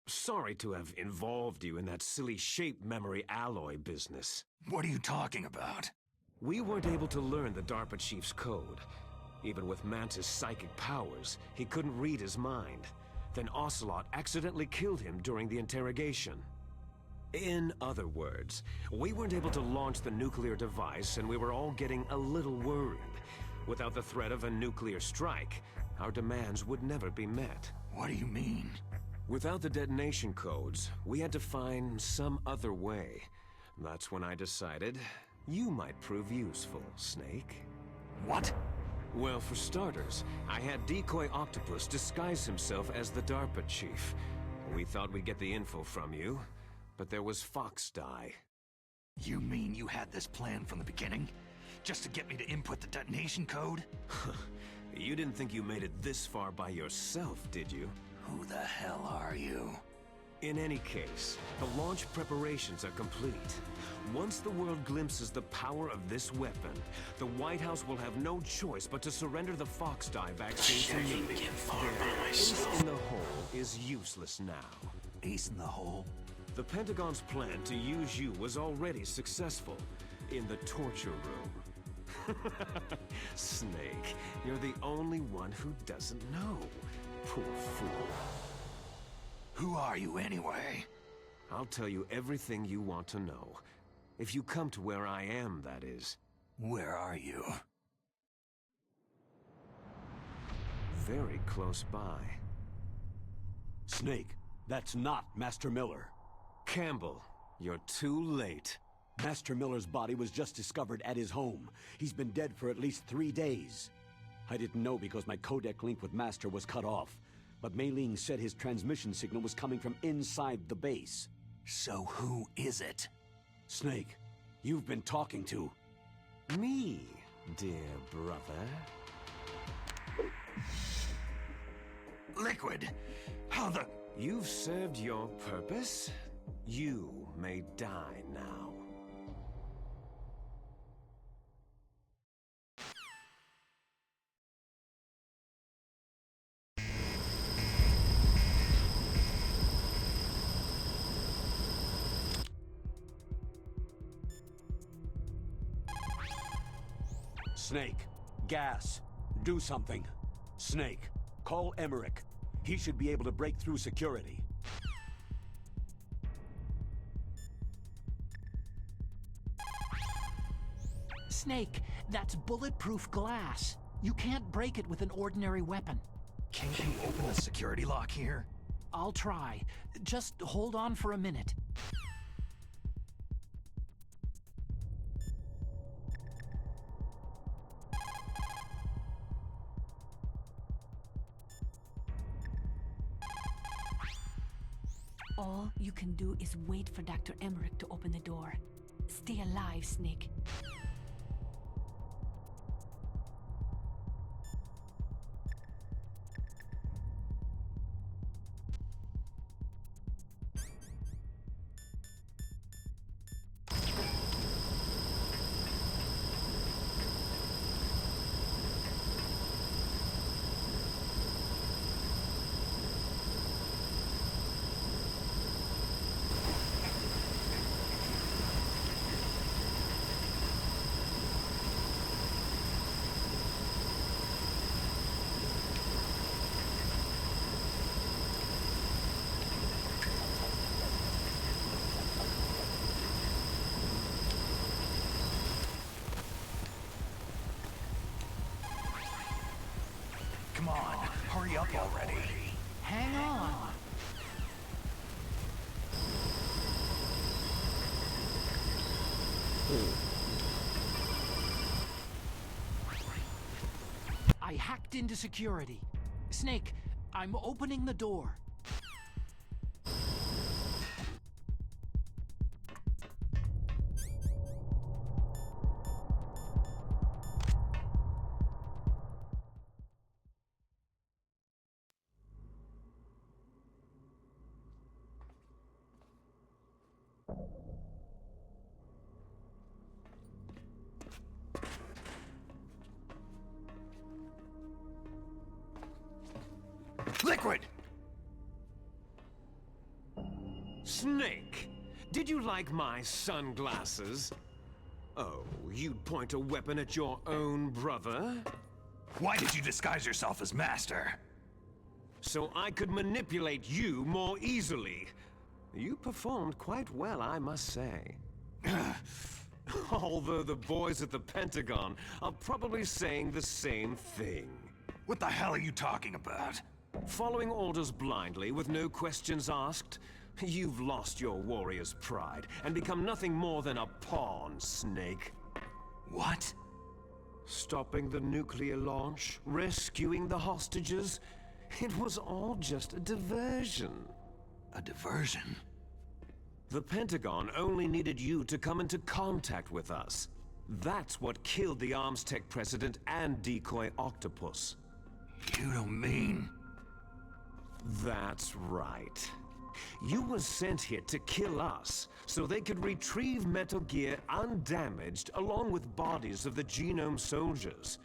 Sorry to have involved you in that silly shape memory alloy business. What are you talking about? We weren't able to learn the DARPA chief's code. Even with Mantis' psychic powers, he couldn't read his mind. Then Ocelot accidentally killed him during the interrogation. In other words, we weren't able to launch the nuclear device, and we were all getting a little worried. Without the threat of a nuclear strike, our demands would never be met. What do you mean? Without the detonation codes, we had to find some other way. That's when I decided you might prove useful, Snake. What? Well, for starters, I had Decoy Octopus disguise himself as the DARPA chief. We thought we'd get the info from you, but there was Fox Die. You mean you had this plan from the beginning? Just to get me to input the detonation code? You didn't think you made it this far by yourself, did you? Who the hell are you? In any case, the launch preparations are complete. Once the world glimpses the power of this weapon, the White House will have no choice but to surrender the Fox Die vaccine to me. Ace in the hole is useless now. Ace in the hole? The Pentagon's plan to use you was already successful in the torture room. Snake, you're the only one who doesn't know. Poor fool. Who are you anyway? I'll tell you everything you want to know. If you come to where I am, that is. Where are you? Very close by. Snake, that's not Master Miller. Campbell, you're too late. Master Miller's body was just discovered at his home. He's been dead for at least 3 days. I didn't know because my codec link with Master was cut off. But Mei Ling said his transmission signal was coming from inside the base. So who is it? Snake, you've been talking to... Me, dear brother. Liquid! How the... You've served your purpose. You may die now. Snake, gas, do something. Snake, call Emmerich. He should be able to break through security. Snake, that's bulletproof glass. You can't break it with an ordinary weapon. Can't you open the security lock here? I'll try. Just hold on for a minute. All you can do is wait for Dr. Emmerich to open the door. Stay alive, Snake. Come on, hurry up already. Hang on. I hacked into security. Snake, I'm opening the door. Liquid! Snake, did you like my sunglasses? Oh, you'd point a weapon at your own brother? Why did you disguise yourself as Master? So I could manipulate you more easily. You performed quite well, I must say. Although the boys at the Pentagon are probably saying the same thing. What the hell are you talking about? Following orders blindly with no questions asked, you've lost your warrior's pride and become nothing more than a pawn, Snake. What? Stopping the nuclear launch, rescuing the hostages, it was all just a diversion. A diversion? The Pentagon only needed you to come into contact with us. That's what killed the Arms Tech president and decoy octopus. You don't mean... That's right. You were sent here to kill us, so they could retrieve Metal Gear undamaged along with bodies of the Genome soldiers.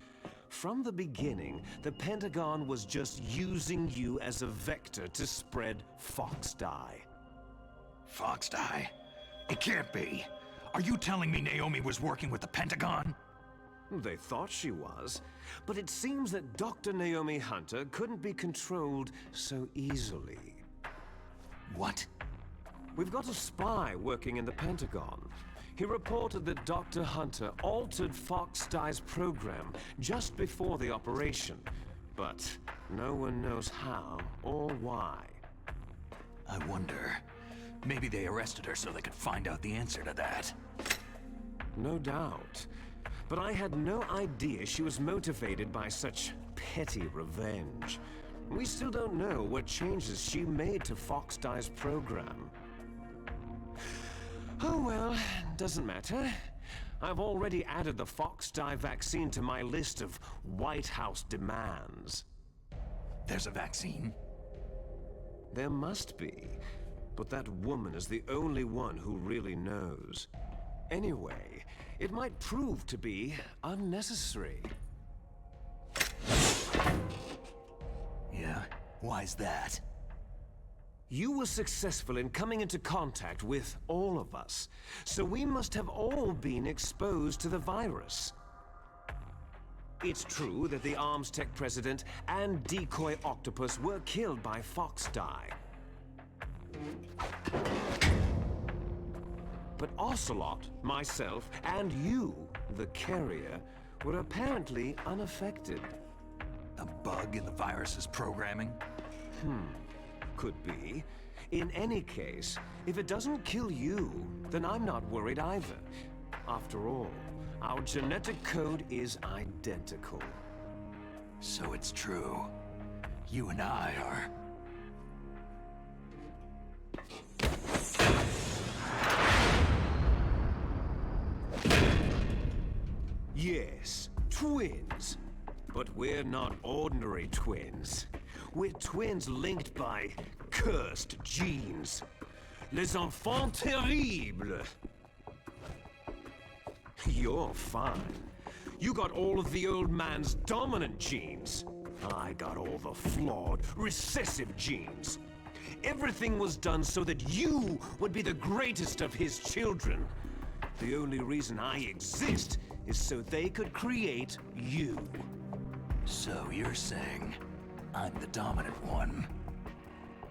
From the beginning, the Pentagon was just using you as a vector to spread Fox Dye. Fox Dye? It can't be. Are you telling me Naomi was working with the Pentagon? They thought she was, but it seems that Dr. Naomi Hunter couldn't be controlled so easily. What? We've got a spy working in the Pentagon. He reported that Dr. Hunter altered Fox Die's program just before the operation. But no one knows how or why. I wonder, maybe they arrested her so they could find out the answer to that. No doubt. But I had no idea she was motivated by such petty revenge. We still don't know what changes she made to Fox Die's program. Oh well, doesn't matter. I've already added the Fox Die vaccine to my list of White House demands. There's a vaccine? There must be, but that woman is the only one who really knows. Anyway, it might prove to be unnecessary. Yeah? Why's that? You were successful in coming into contact with all of us, so we must have all been exposed to the virus. It's true that the Arms Tech president and decoy octopus were killed by Fox Die. But Ocelot, myself, and you, the carrier, were apparently unaffected. A bug in the virus's programming? Could be. In any case, if it doesn't kill you, then I'm not worried either. After all, our genetic code is identical. So it's true. You and I are... Yes, twins. But we're not ordinary twins. We're twins linked by cursed genes. Les enfants terribles. You're fine. You got all of the old man's dominant genes. I got all the flawed, recessive genes. Everything was done so that you would be the greatest of his children. The only reason I exist is so they could create you. So you're saying I'm the dominant one?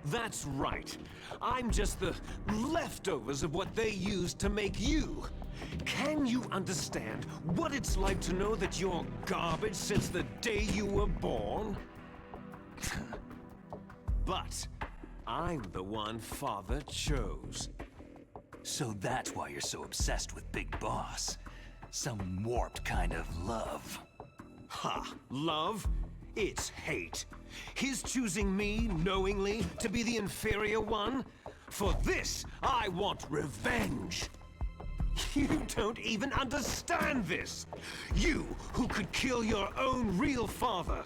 That's right. I'm just the leftovers of what they used to make you. Can you understand what it's like to know that you're garbage since the day you were born? But I'm the one Father chose. So that's why you're so obsessed with Big Boss. Some warped kind of love. Ha! Love? It's hate. His choosing me, knowingly, to be the inferior one? For this, I want revenge! You don't even understand this! You, who could kill your own real father!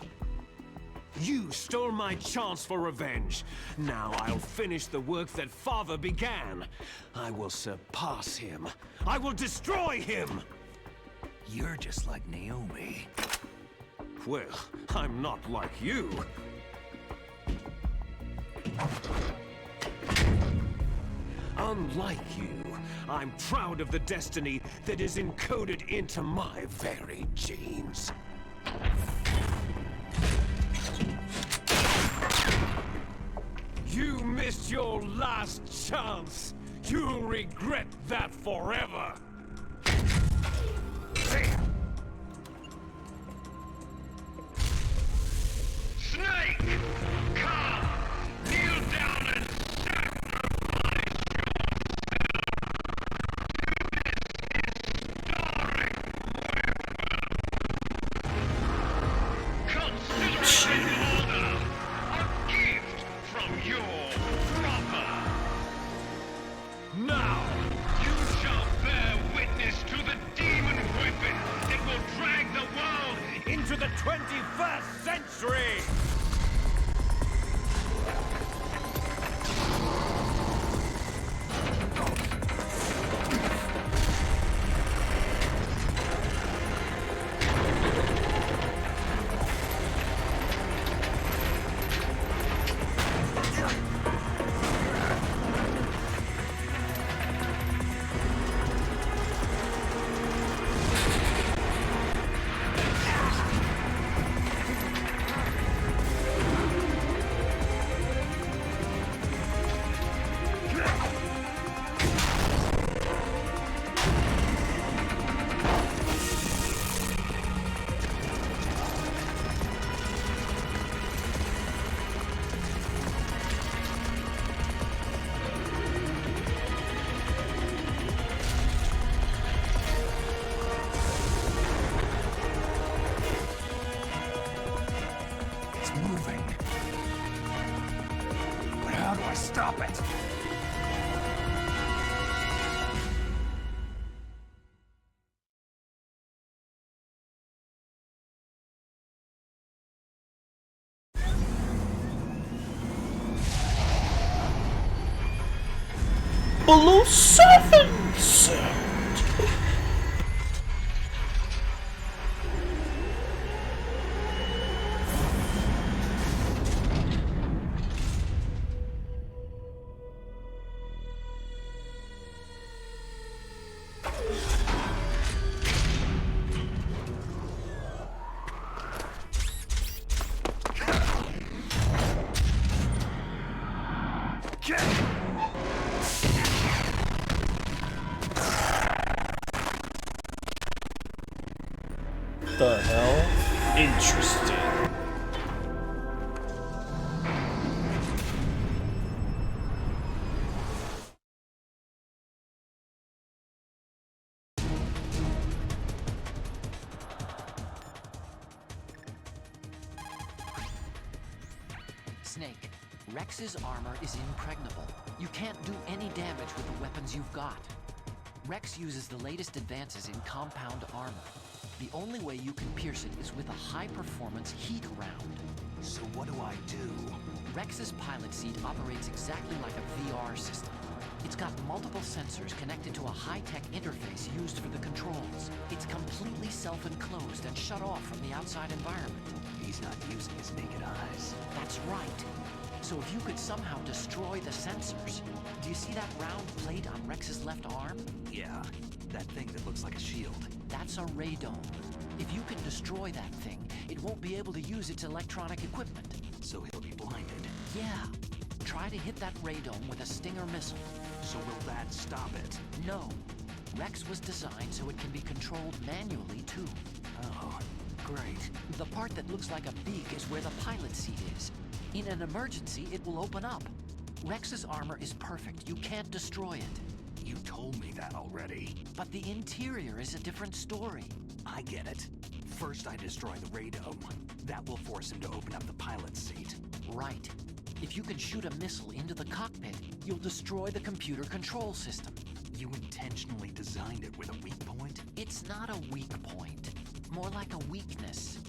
You stole my chance for revenge. Now I'll finish the work that Father began. I will surpass him. I will destroy him! You're just like Naomi. Well, I'm not like you. Unlike you, I'm proud of the destiny that is encoded into my very genes. You missed your last chance. You'll regret that forever. Snake! Come! Kneel down and sacrifice yourself to this historic weapon. Consider it an honor, a gift from your brother. Now, you shall bear It's moving. But how do I stop it? Below 7 sound. The hell? Interesting. Snake, Rex's armor is impregnable. You can't do any damage with the weapons you've got. Rex uses the latest advances in compound armor. The only way you can pierce it is with a high-performance heat round. So what do I do? Rex's pilot seat operates exactly like a VR system. It's got multiple sensors connected to a high-tech interface used for the controls. It's completely self-enclosed and shut off from the outside environment. He's not using his naked eyes. That's right. So if you could somehow destroy the sensors... Do you see that round plate on Rex's left arm? Yeah, that thing that looks like a shield. That's a radome. If you can destroy that thing, it won't be able to use its electronic equipment. So he'll be blinded. Yeah. Try to hit that radome with a Stinger missile. So will that stop it? No. Rex was designed so it can be controlled manually, too. Oh, great. The part that looks like a beak is where the pilot seat is. In an emergency, it will open up. Rex's armor is perfect. You can't destroy it. You told me that already. But the interior is a different story. I get it. First I destroy the radome. That will force him to open up the pilot's seat. Right. If you can shoot a missile into the cockpit, you'll destroy the computer control system. You intentionally designed it with a weak point? It's not a weak point. More like a weakness.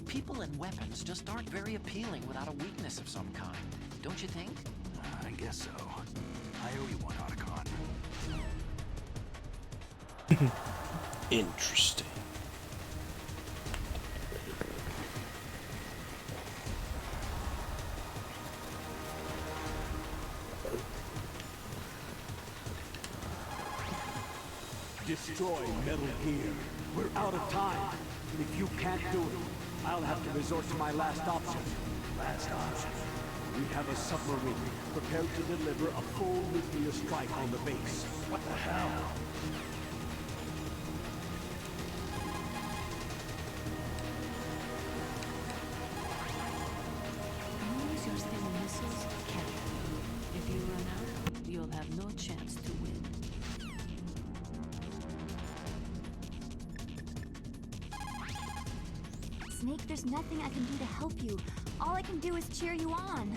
People and weapons just aren't very appealing without a weakness of some kind. Don't you think? I guess so. I owe you one, Otacon. Interesting. Destroy Metal Gear. We're out of time. If you can't do it, I'll have to resort to my last option. Last option? We have a submarine prepared to deliver a full nuclear strike on the base. What the hell? Use your Stinger missiles carefully. If you run out, you'll have no chance to win. Snake, there's nothing I can do to help you. All I can do is cheer you on.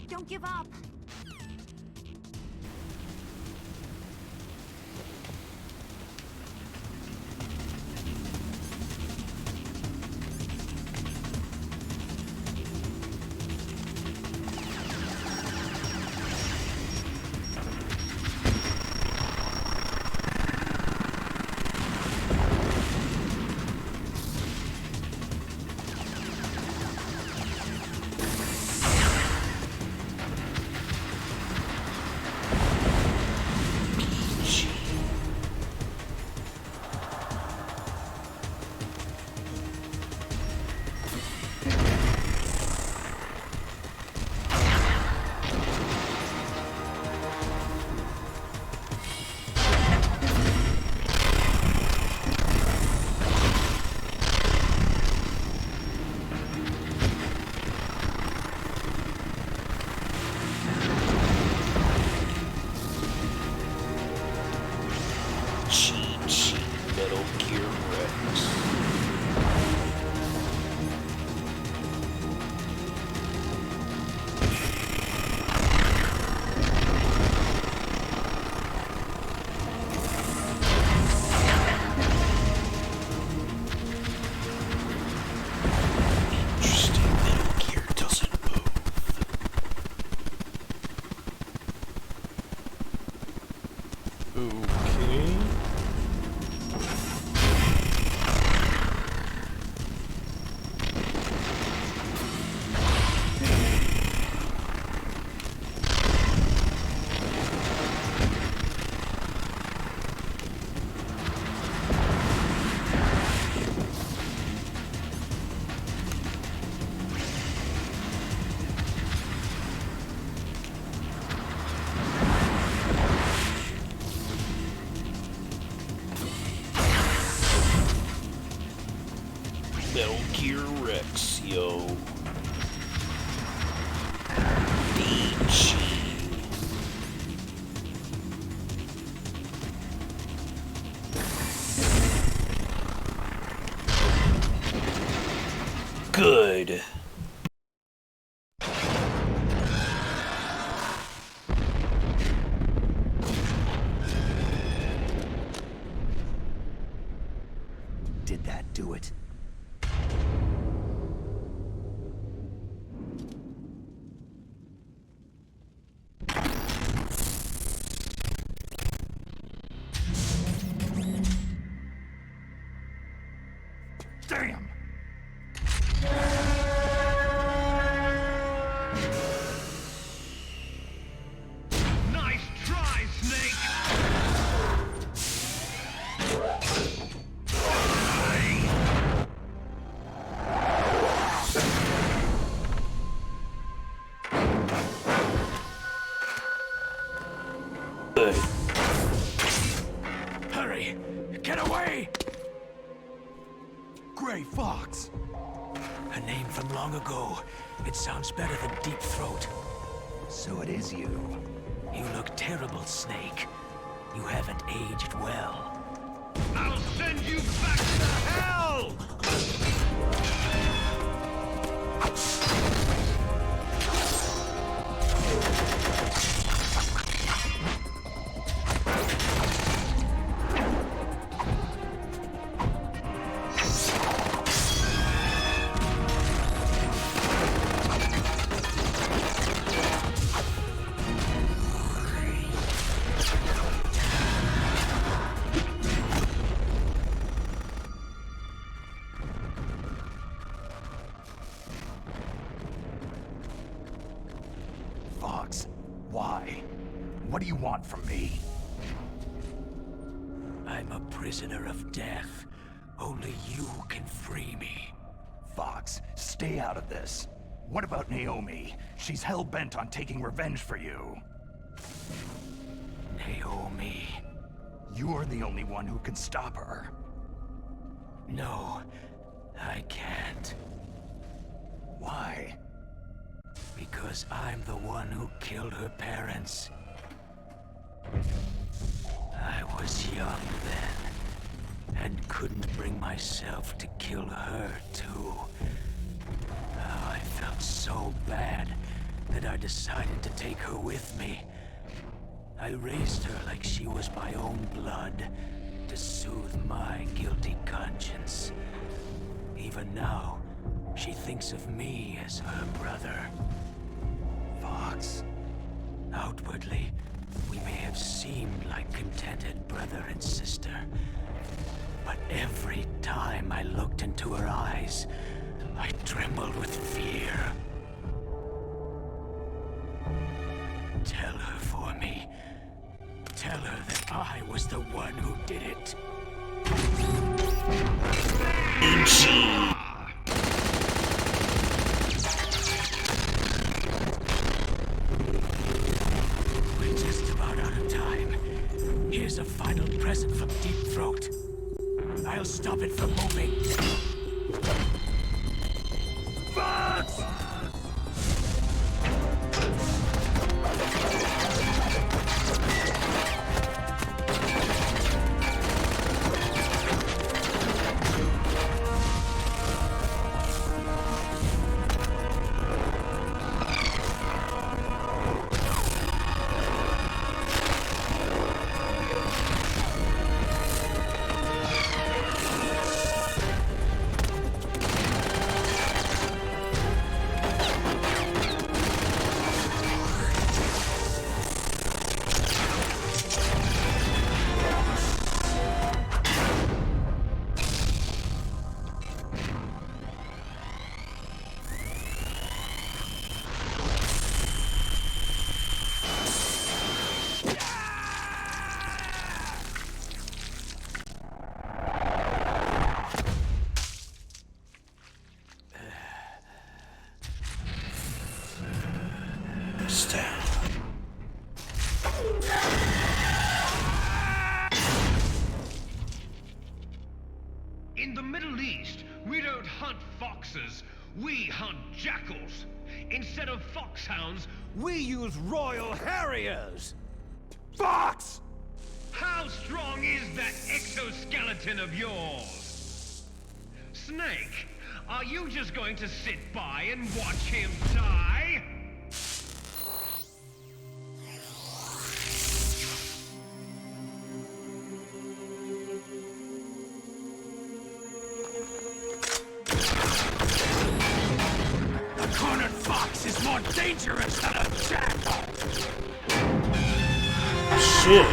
Don't give up. Good. Did that do it? Damn! Nice try, Snake! Good. Hurry! Get away! Gray Fox! A name from long ago. It sounds better than Deep Throat. So it is you. You look terrible, Snake. You haven't aged well. I'll send you back to hell! Fox, why? What do you want from me? I'm a prisoner of death. Only you can free me. Fox, stay out of this. What about Naomi? She's hell-bent on taking revenge for you. Naomi? You're the only one who can stop her. No, I can't. Why? Because I'm the one who killed her parents. I was young then, and couldn't bring myself to kill her too. Oh, I felt so bad that I decided to take her with me. I raised her like she was my own blood, to soothe my guilty conscience. Even now, she thinks of me as her brother. Fox. Outwardly, we may have seemed like contented brother and sister. But every time I looked into her eyes, I trembled with fear. Tell her for me. Tell her that I was the one who did it. We're just about out of time. Here's a final present from Deep Throat. I'll stop it from moving. Fox! In the Middle East, we don't hunt foxes, we hunt jackals. Instead of foxhounds, We use Royal Harriers! Fox! how strong is that exoskeleton of yours? Snake, are you just going to sit by and watch him die? A cornered fox is more dangerous than a jackal! Shit.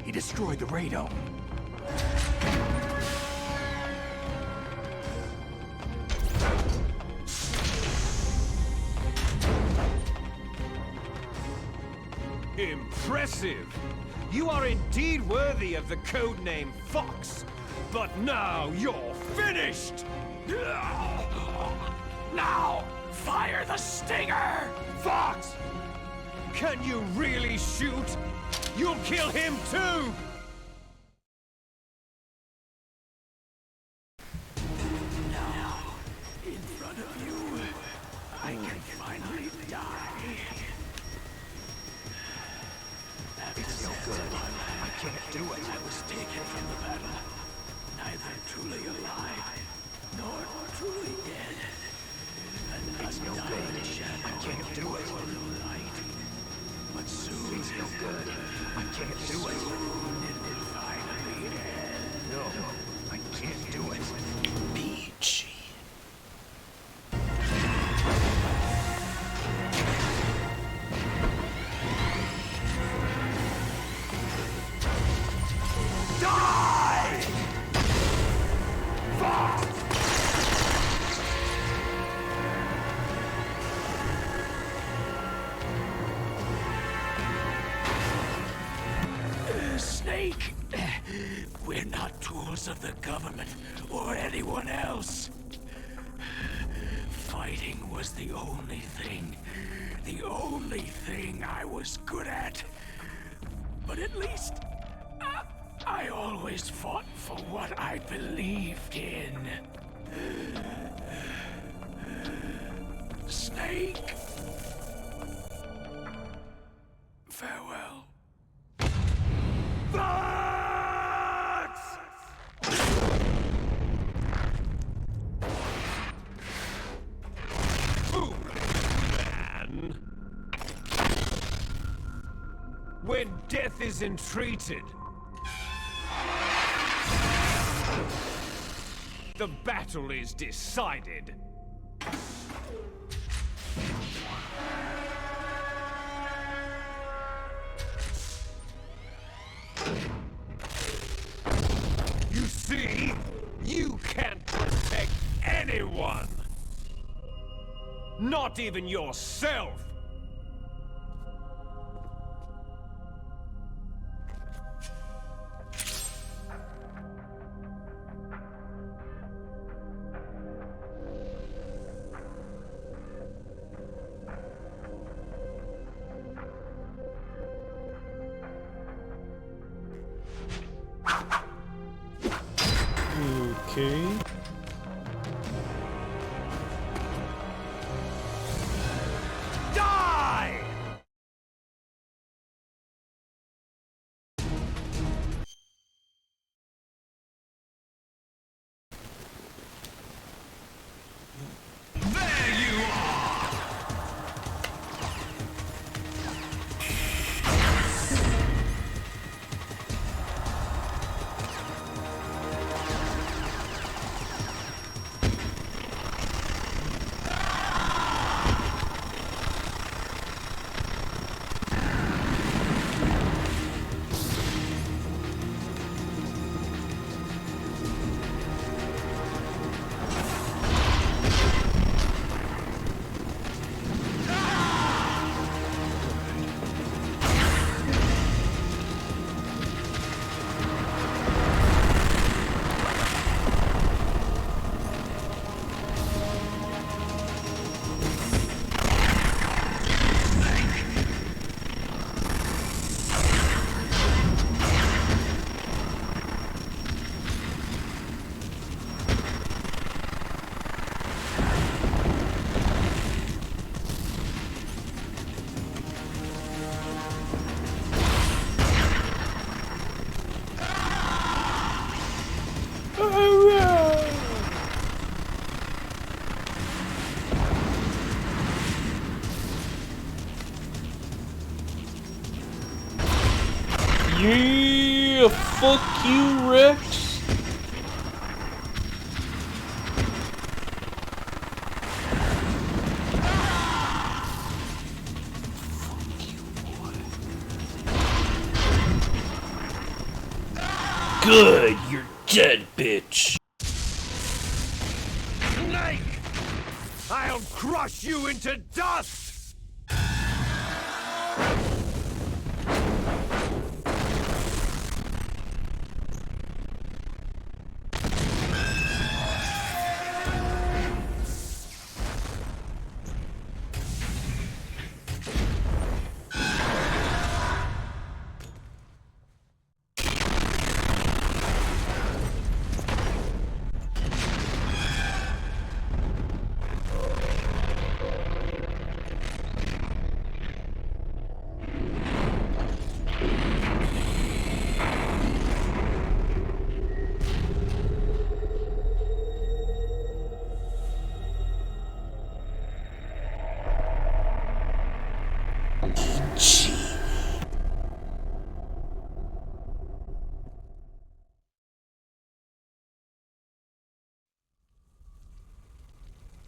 He destroyed the radome. Impressive! You are indeed worthy of the codename Fox. But now you're finished! Now, fire the stinger! Fox! Can you really shoot? You'll kill him too! Now, in front of you, I can finally die. It's no good. I can't do it. I was taken from the battle. Neither truly alive, nor truly dead. And it's no good. I can't do it. Light. But soon it's no good. I can't do it. Soon it will finally end. No, I can't do it. Peach. Die! Fox! Snake, we're not tools of the government or anyone else. Fighting was the only thing I was good at. But at least I always fought for what I believed in. Snake. Farewell. Fox! Ooh, man! When death is entreated, the battle is decided. You see, you can't protect anyone. Not even yourself. Okay. Die! Yeah, fuck you, Rex. Good, you're dead, bitch. Snake! I'll crush you into dust!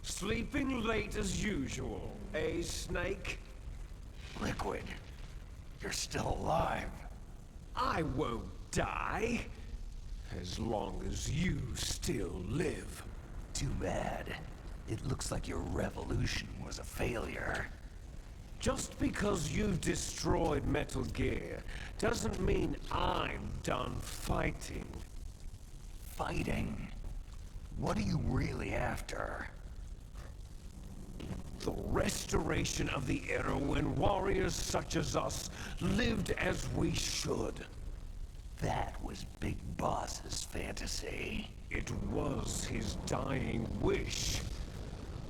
Sleeping late as usual, eh, Snake? Liquid, you're still alive. I won't die. As long as you still live. Too bad. It looks like your revolution was a failure. Just because you've destroyed Metal Gear doesn't mean I'm done fighting. Fighting? What are you really after? The restoration of the era when warriors such as us lived as we should. That was Big Boss's fantasy. It was his dying wish.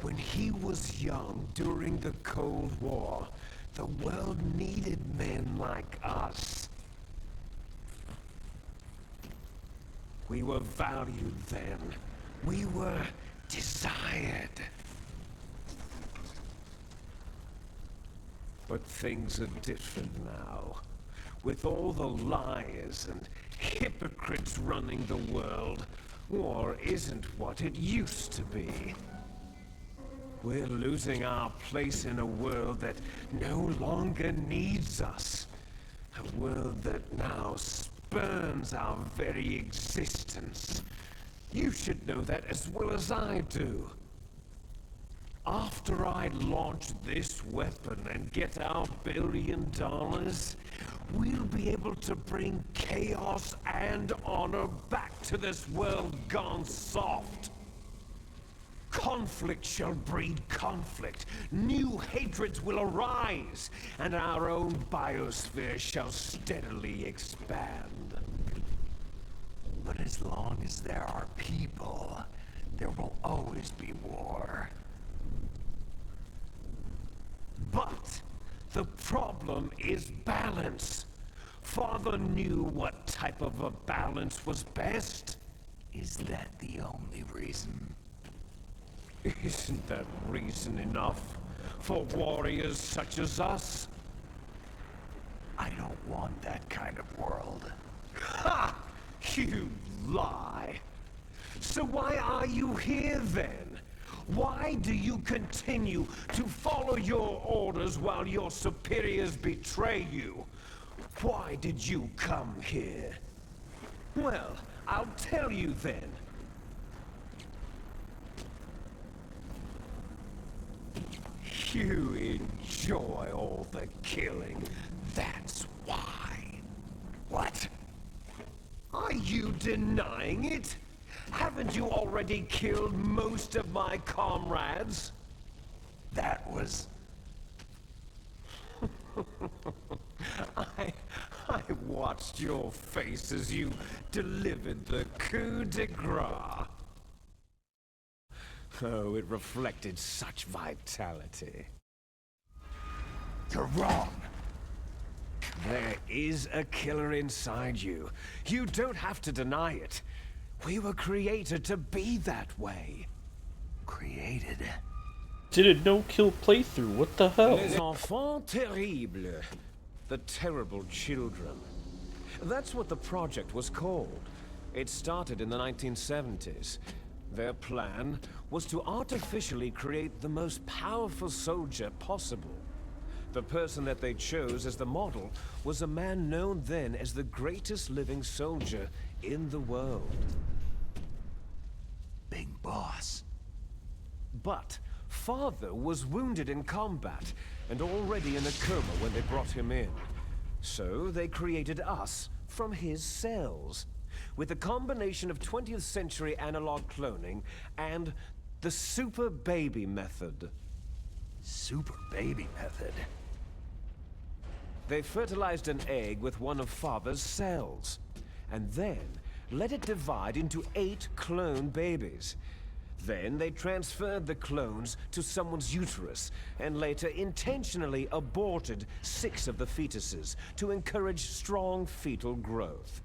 When he was young during the Cold War, the world needed men like us. We were valued then. We were desired. But things are different now. With all the liars and hypocrites running the world, war isn't what it used to be. We're losing our place in a world that no longer needs us. A world that now spurns our very existence. You should know that as well as I do. After I launch this weapon and get our $1 billion, we'll be able to bring chaos and honor back to this world gone soft. Conflict shall breed conflict. New hatreds will arise, and our own biosphere shall steadily expand. But as long as there are people, there will always be war. But the problem is balance. Father knew what type of a balance was best. Is that the only reason? Isn't that reason enough for warriors such as us? I don't want that kind of world. Ha! You lie. So why are you here then? Why do you continue to follow your orders while your superiors betray you? Why did you come here? Well, I'll tell you then. You enjoy all the killing. That's why. What? Are you denying it? Haven't you already killed most of my comrades? That was... I watched your face as you delivered the coup de grace. Oh, it reflected such vitality. You're wrong. There is a killer inside you. You don't have to deny it. We were created to be that way. Created? Did a no-kill playthrough? What the hell? Les enfants terribles. The terrible children. That's what the project was called. It started in the 1970s. Their plan was to artificially create the most powerful soldier possible. The person that they chose as the model was a man known then as the greatest living soldier in the world. Big boss. But Father was wounded in combat and already in a coma when they brought him in. So they created us from his cells, with a combination of 20th century analog cloning and the super baby method. Super baby method? They fertilized an egg with one of Father's cells, and then let it divide into 8 clone babies. Then they transferred the clones to someone's uterus, and later intentionally aborted 6 of the fetuses to encourage strong fetal growth.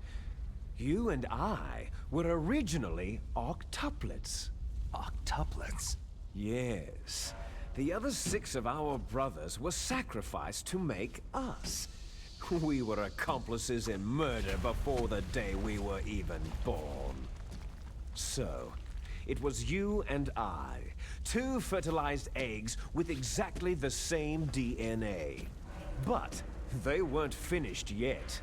You and I were originally octuplets. Octuplets? Yes. The other 6 of our brothers were sacrificed to make us. We were accomplices in murder before the day we were even born. So, it was you and I, 2 fertilized eggs with exactly the same DNA. But they weren't finished yet.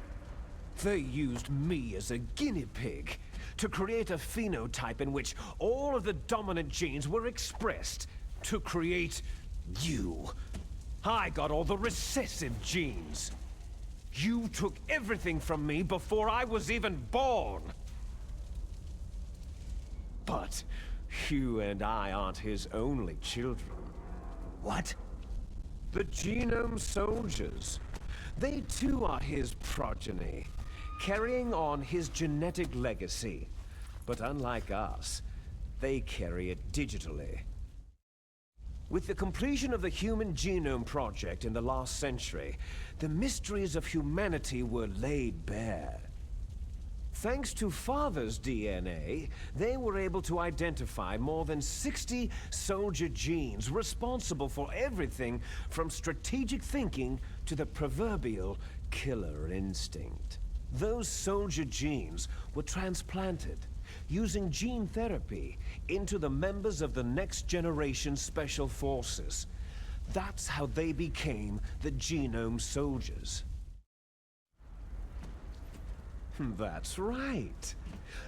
They used me as a guinea pig to create a phenotype in which all of the dominant genes were expressed to create you. I got all the recessive genes. You took everything from me before I was even born. But you and I aren't his only children. What? The Genome Soldiers. They too are his progeny, carrying on his genetic legacy. But unlike us, they carry it digitally. With the completion of the Human Genome Project in the last century, the mysteries of humanity were laid bare. Thanks to Father's DNA, they were able to identify more than 60 soldier genes responsible for everything from strategic thinking to the proverbial killer instinct. Those soldier genes were transplanted, using gene therapy, into the members of the next generation Special Forces. That's how they became the Genome Soldiers. That's right.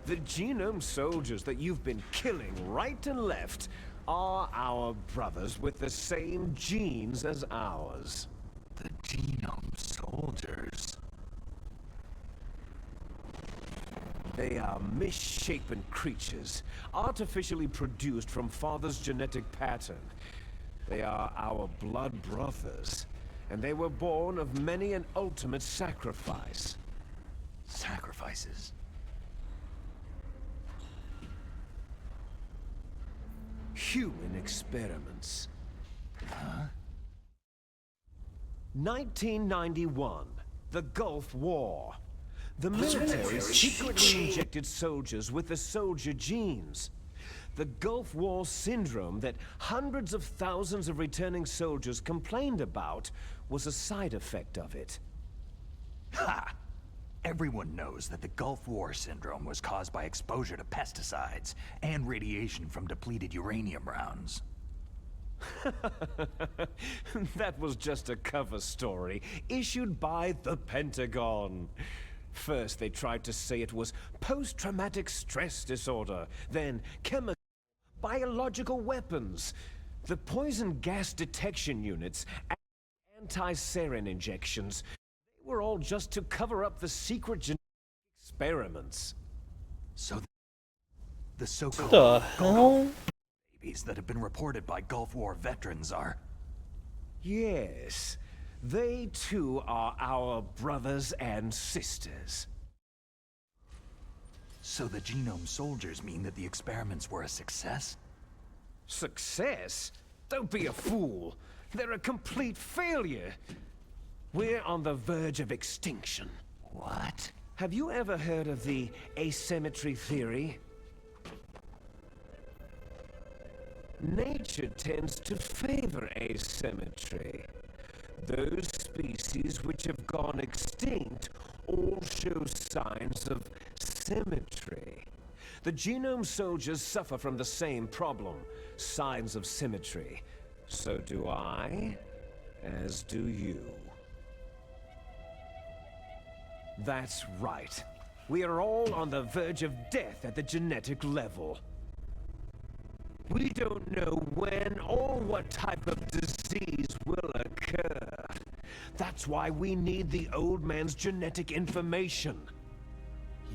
The Genome Soldiers that you've been killing right and left are our brothers with the same genes as ours. The Genome Soldiers? They are misshapen creatures, artificially produced from Father's genetic pattern. They are our blood brothers, and they were born of many an ultimate sacrifice. Sacrifices? Human experiments. Huh? 1991, the Gulf War. The military secretly injected soldiers with the soldier genes. The Gulf War syndrome that hundreds of thousands of returning soldiers complained about was a side effect of it. Ha! Everyone knows that the Gulf War syndrome was caused by exposure to pesticides and radiation from depleted uranium rounds. That was just a cover story issued by the Pentagon. First, they tried to say it was post-traumatic stress disorder, then chemical, biological weapons, the poison gas detection units, and anti-sarin injections. They were all just to cover up the secret genetic experiments. So the so-called The hell? babies that have been reported by Gulf War veterans are... Yes. They too are our brothers and sisters. So the Genome Soldiers mean that the experiments were a success? Success? Don't be a fool. They're a complete failure. We're on the verge of extinction. What? Have you ever heard of the asymmetry theory? Nature tends to favor asymmetry. Those species which have gone extinct all show signs of symmetry. The genome soldiers suffer from the same problem, signs of symmetry. So do I, as do you. That's right. We are all on the verge of death at the genetic level. We don't know when or what type of disease will occur. That's why we need the old man's genetic information.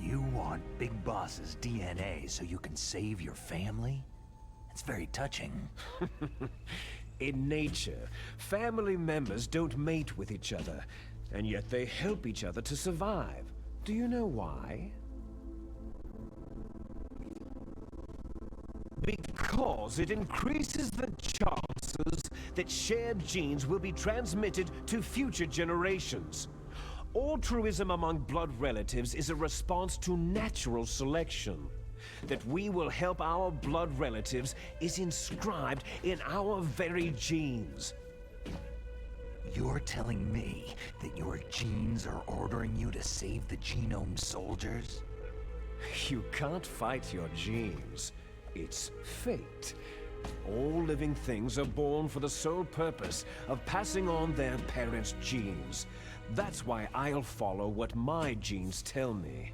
You want Big Boss's DNA so you can save your family? It's very touching. In nature, family members don't mate with each other, and yet they help each other to survive. Do you know why? Because it increases the chances that shared genes will be transmitted to future generations. Altruism among blood relatives is a response to natural selection. That we will help our blood relatives is inscribed in our very genes. You're telling me that your genes are ordering you to save the genome soldiers? You can't fight your genes. It's fate. All living things are born for the sole purpose of passing on their parents' genes. That's why I'll follow what my genes tell me.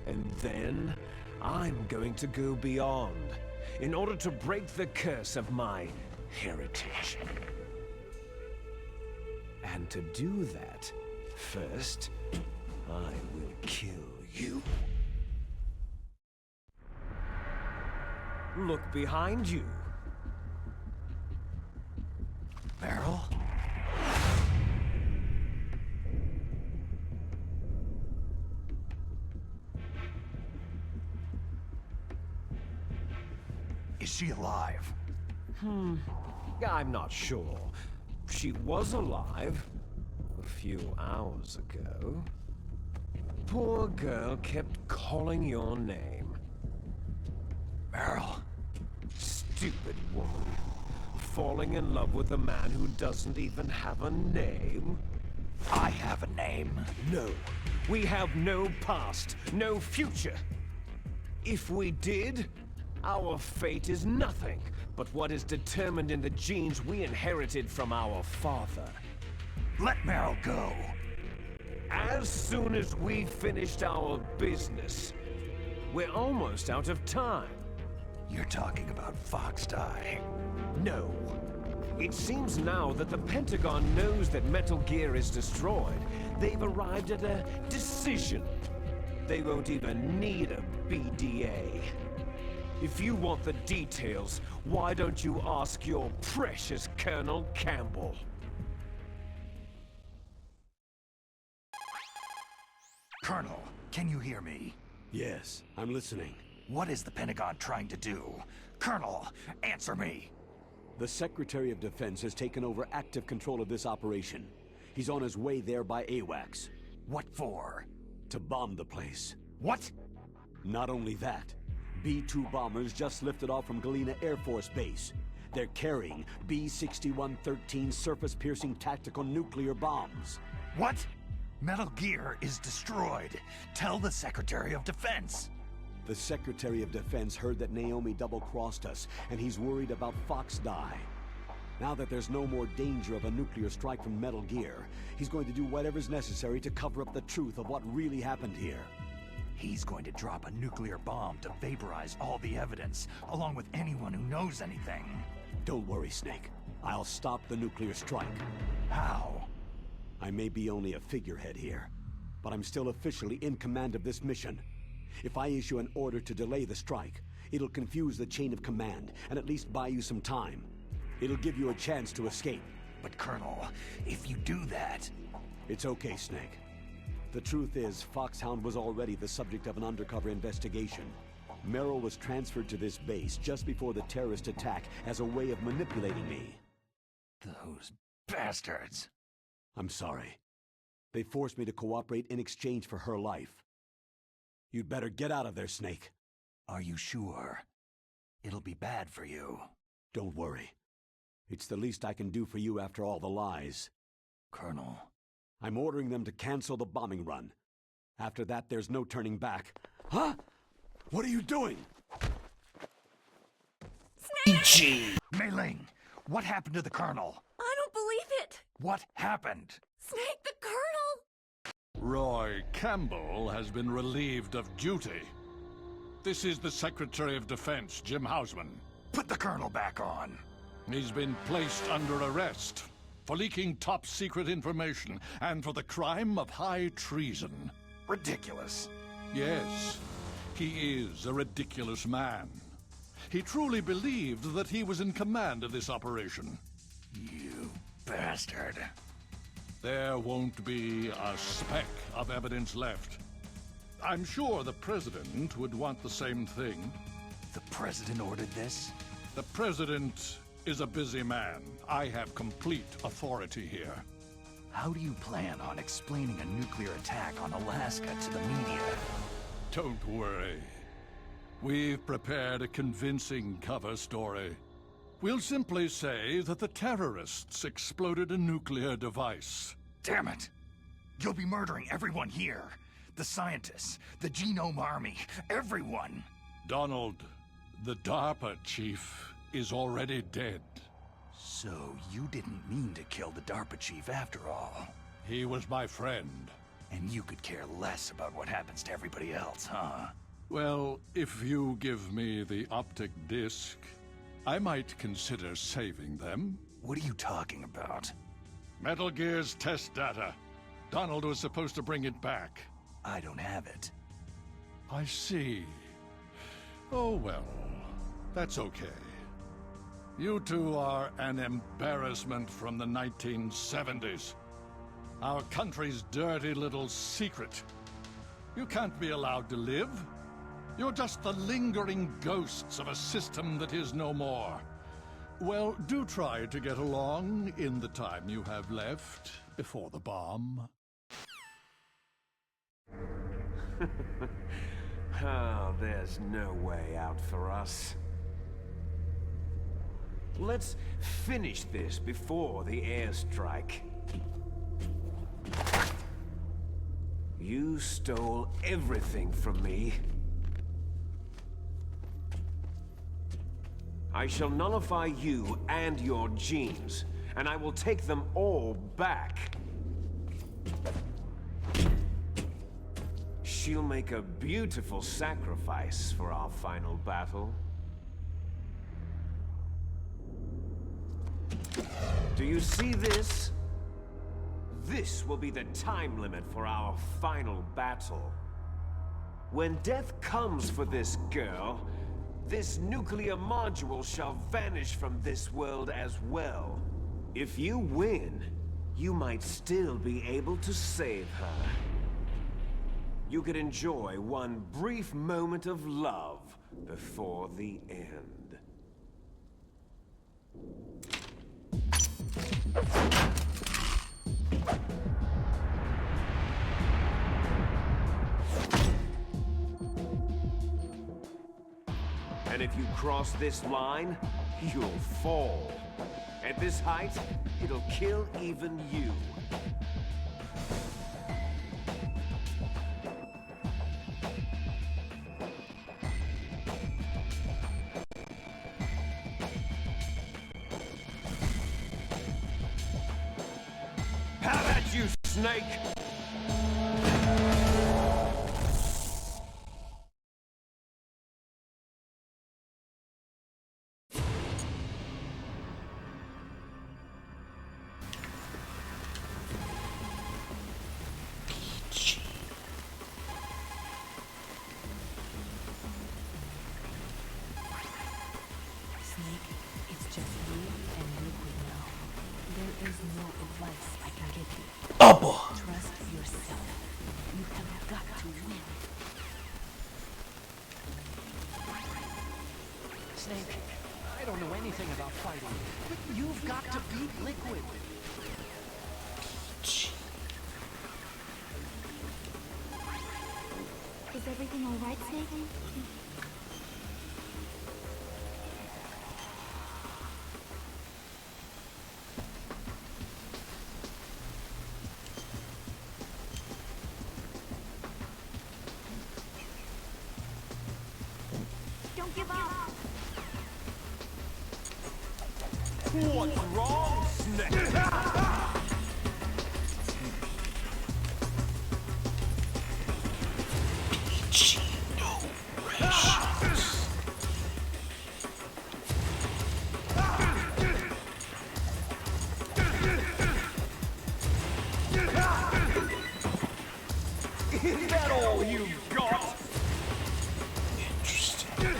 And then, I'm going to go beyond, in order to break the curse of my heritage. And to do that, first, I will kill you. Look behind you. Meryl? Is she alive? I'm not sure. She was alive a few hours ago. Poor girl kept calling your name. Meryl? Stupid woman. Falling in love with a man who doesn't even have a name? I have a name. No. We have no past, no future. If we did, our fate is nothing but what is determined in the genes we inherited from our father. Let Meryl go. As soon as we finished our business, we're almost out of time. You're talking about Fox Die. No. It seems now that the Pentagon knows that Metal Gear is destroyed. They've arrived at a decision. They won't even need a BDA. If you want the details, why don't you ask your precious Colonel Campbell? Colonel, can you hear me? Yes, I'm listening. What is the Pentagon trying to do? Colonel, answer me! The Secretary of Defense has taken over active control of this operation. He's on his way there by AWACS. What for? To bomb the place. What? Not only that, B-2 bombers just lifted off from Galena Air Force Base. They're carrying B-6113 surface-piercing tactical nuclear bombs. What? Metal Gear is destroyed. Tell the Secretary of Defense. The Secretary of Defense heard that Naomi double-crossed us, and he's worried about Fox Die. Now that there's no more danger of a nuclear strike from Metal Gear, he's going to do whatever's necessary to cover up the truth of what really happened here. He's going to drop a nuclear bomb to vaporize all the evidence, along with anyone who knows anything. Don't worry, Snake. I'll stop the nuclear strike. How? I may be only a figurehead here, but I'm still officially in command of this mission. If I issue an order to delay the strike, it'll confuse the chain of command and at least buy you some time. It'll give you a chance to escape. But Colonel, if you do that... It's okay, Snake. The truth is, Foxhound was already the subject of an undercover investigation. Merrill was transferred to this base just before the terrorist attack as a way of manipulating me. Those bastards! I'm sorry. They forced me to cooperate in exchange for her life. You'd better get out of there, Snake. Are you sure? It'll be bad for you. Don't worry. It's the least I can do for you after all the lies. Colonel, I'm ordering them to cancel the bombing run. After that, there's no turning back. Huh? What are you doing? Mei Ling, what happened to the Colonel? I don't believe it! What happened? Snake, the Colonel! Roy Campbell has been relieved of duty. This is the Secretary of Defense, Jim Hausman. Put the Colonel back on. He's been placed under arrest for leaking top-secret information and for the crime of high treason. Ridiculous. Yes, he is a ridiculous man. He truly believed that he was in command of this operation. You bastard. There won't be a speck of evidence left. I'm sure the President would want the same thing. The President ordered this? The President is a busy man. I have complete authority here. How do you plan on explaining a nuclear attack on Alaska to the media? Don't worry. We've prepared a convincing cover story. We'll simply say that the terrorists exploded a nuclear device. Damn it! You'll be murdering everyone here. The scientists, the Genome Army, everyone! Donald, the DARPA chief is already dead. So you didn't mean to kill the DARPA chief after all. He was my friend. And you could care less about what happens to everybody else, huh? Well, if you give me the optic disc, I might consider saving them. What are you talking about? Metal Gear's test data. Donald was supposed to bring it back. I don't have it. I see. Oh well, that's okay. You two are an embarrassment from the 1970s. Our country's dirty little secret. You can't be allowed to live. You're just the lingering ghosts of a system that is no more. Well, do try to get along in the time you have left before the bomb. Oh, there's no way out for us. Let's finish this before the airstrike. You stole everything from me. I shall nullify you and your genes, and I will take them all back. She'll make a beautiful sacrifice for our final battle. Do you see this? This will be the time limit for our final battle. When death comes for this girl, this nuclear module shall vanish from this world as well. If you win, you might still be able to save her. You could enjoy one brief moment of love before the end. And if you cross this line, you'll fall. At this height, it'll kill even you. How about you, Snake? Trust yourself. You have got to win. Snake, I don't know anything about fighting, but you've got to beat Liquid. Is everything all right, Snake? give up. What's wrong, Snake? Is that all you've got? Interesting.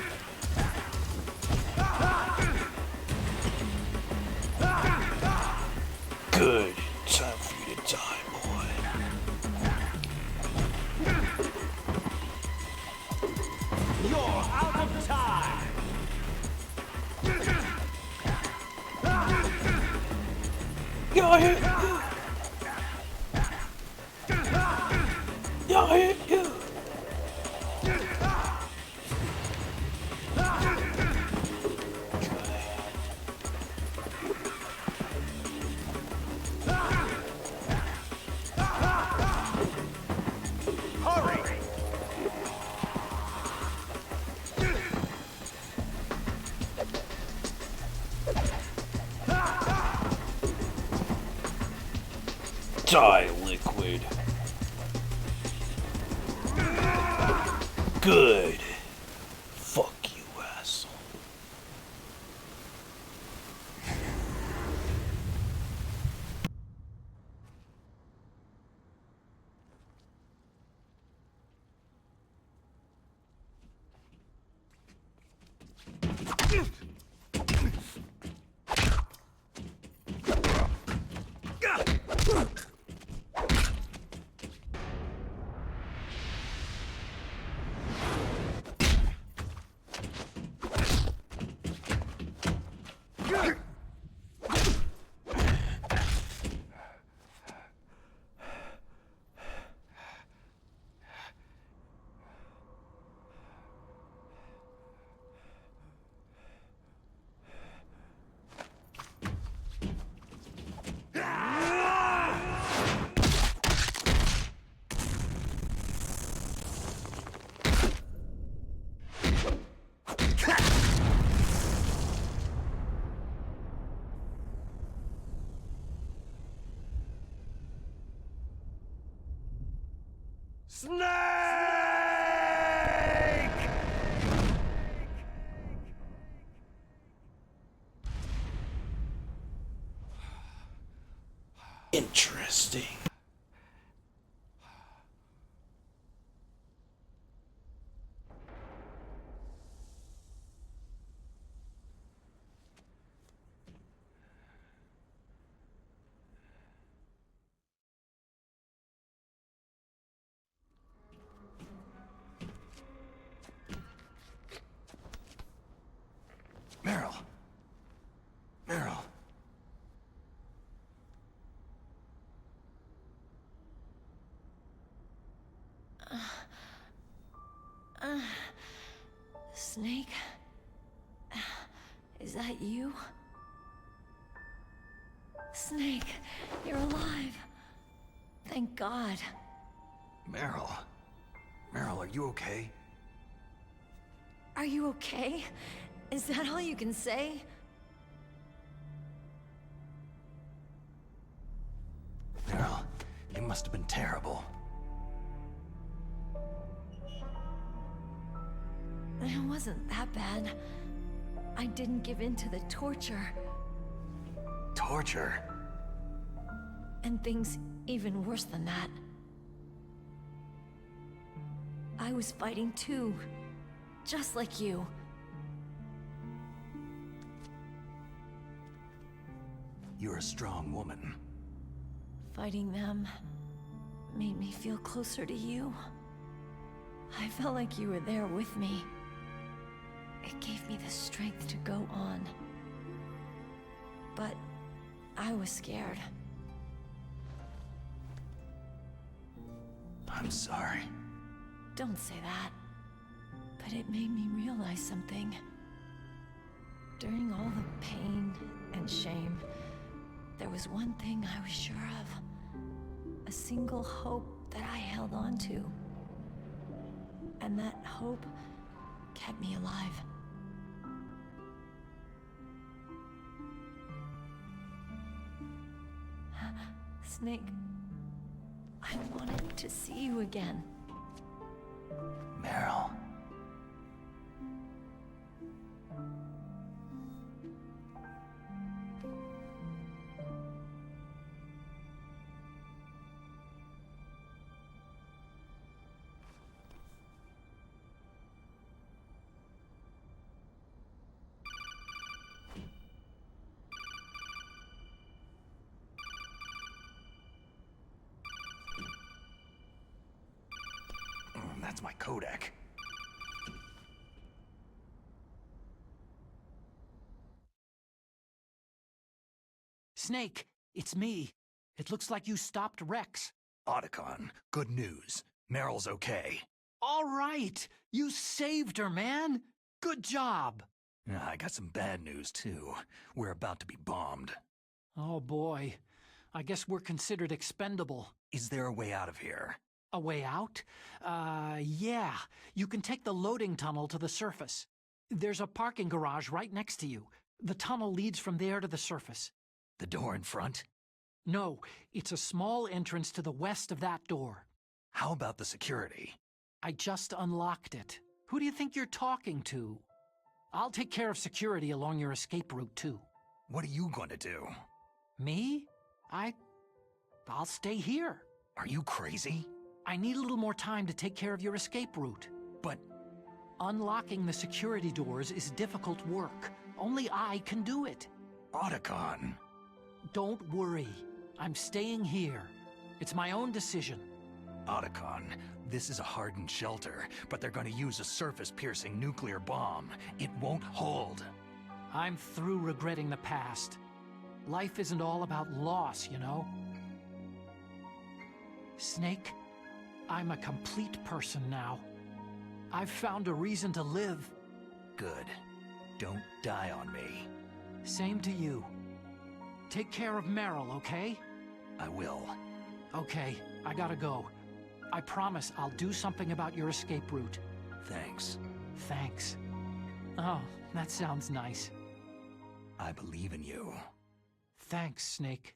Good. Time for you to die, boy. You're out of time! Yo, I hit you! Yo, I hit you! Hurry! Die, liquid. Good. Fuck you, asshole. Snake! Interesting. Meryl. Meryl. Snake? Is that you? Snake, you're alive. Thank God. Meryl. Meryl, are you okay? Are you okay? Is that all you can say? Meryl, it must have been terrible. It wasn't that bad. I didn't give in to the torture. Torture? And things even worse than that. I was fighting too. Just like you. You're a strong woman. Fighting them made me feel closer to you. I felt like you were there with me. It gave me the strength to go on. But I was scared. I'm sorry. Don't say that. But it made me realize something. During all the pain and shame, there was one thing I was sure of. A single hope that I held on to. And that hope kept me alive. Snake, I wanted to see you again. Meryl. That's my codec. Snake, it's me. It looks like you stopped Rex. Otacon, good news. Meryl's okay. All right! You saved her, man! Good job! I got some bad news, too. We're about to be bombed. Oh boy. I guess we're considered expendable. Is there a way out of here? A way out? Yeah. You can take the loading tunnel to the surface. There's a parking garage right next to you. The tunnel leads from there to the surface. The door in front? No, it's a small entrance to the west of that door. How about the security? I just unlocked it. Who do you think you're talking to? I'll take care of security along your escape route, too. What are you going to do? Me? I'll stay here. Are you crazy? I need a little more time to take care of your escape route. But unlocking the security doors is difficult work. Only I can do it. Otacon. Don't worry. I'm staying here. It's my own decision. Otacon, this is a hardened shelter, but they're going to use a surface-piercing nuclear bomb. It won't hold. I'm through regretting the past. Life isn't all about loss, you know? Snake, I'm a complete person now. I've found a reason to live. Good. Don't die on me. Same to you. Take care of Meryl, okay? I will. Okay, I gotta go. I promise I'll do something about your escape route. Thanks. Thanks. Oh, that sounds nice. I believe in you. Thanks, Snake.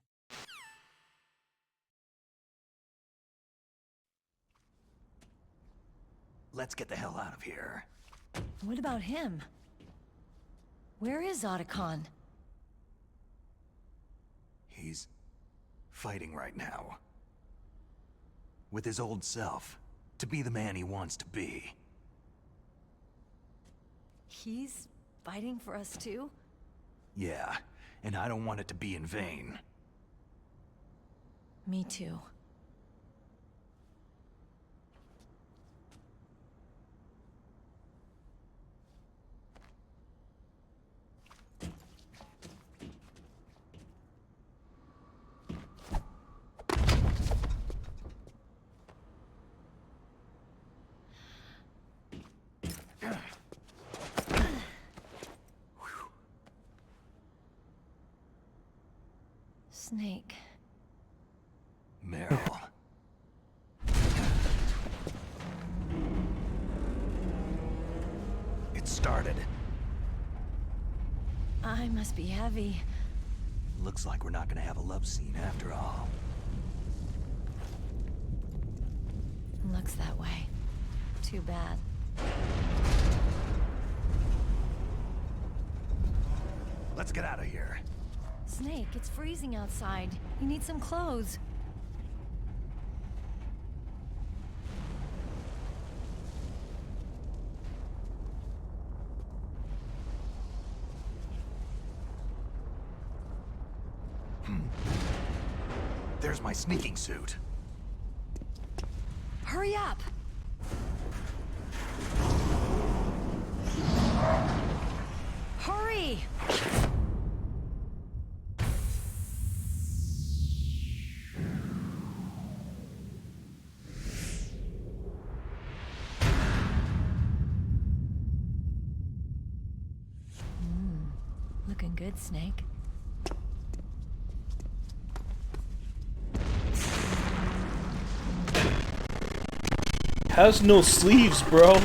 Let's get the hell out of here. What about him? Where is Otacon? He's fighting right now. With his old self. To be the man he wants to be. He's fighting for us too? Yeah, and I don't want it to be in vain. Me too. Snake. Meryl. It started. I must be heavy. Looks like we're not gonna have a love scene after all. Looks that way. Too bad. Let's get out of here. Snake, it's freezing outside. You need some clothes. There's my sneaking suit. Hurry up! Hurry! Looking good, Snake. Has no sleeves, bro.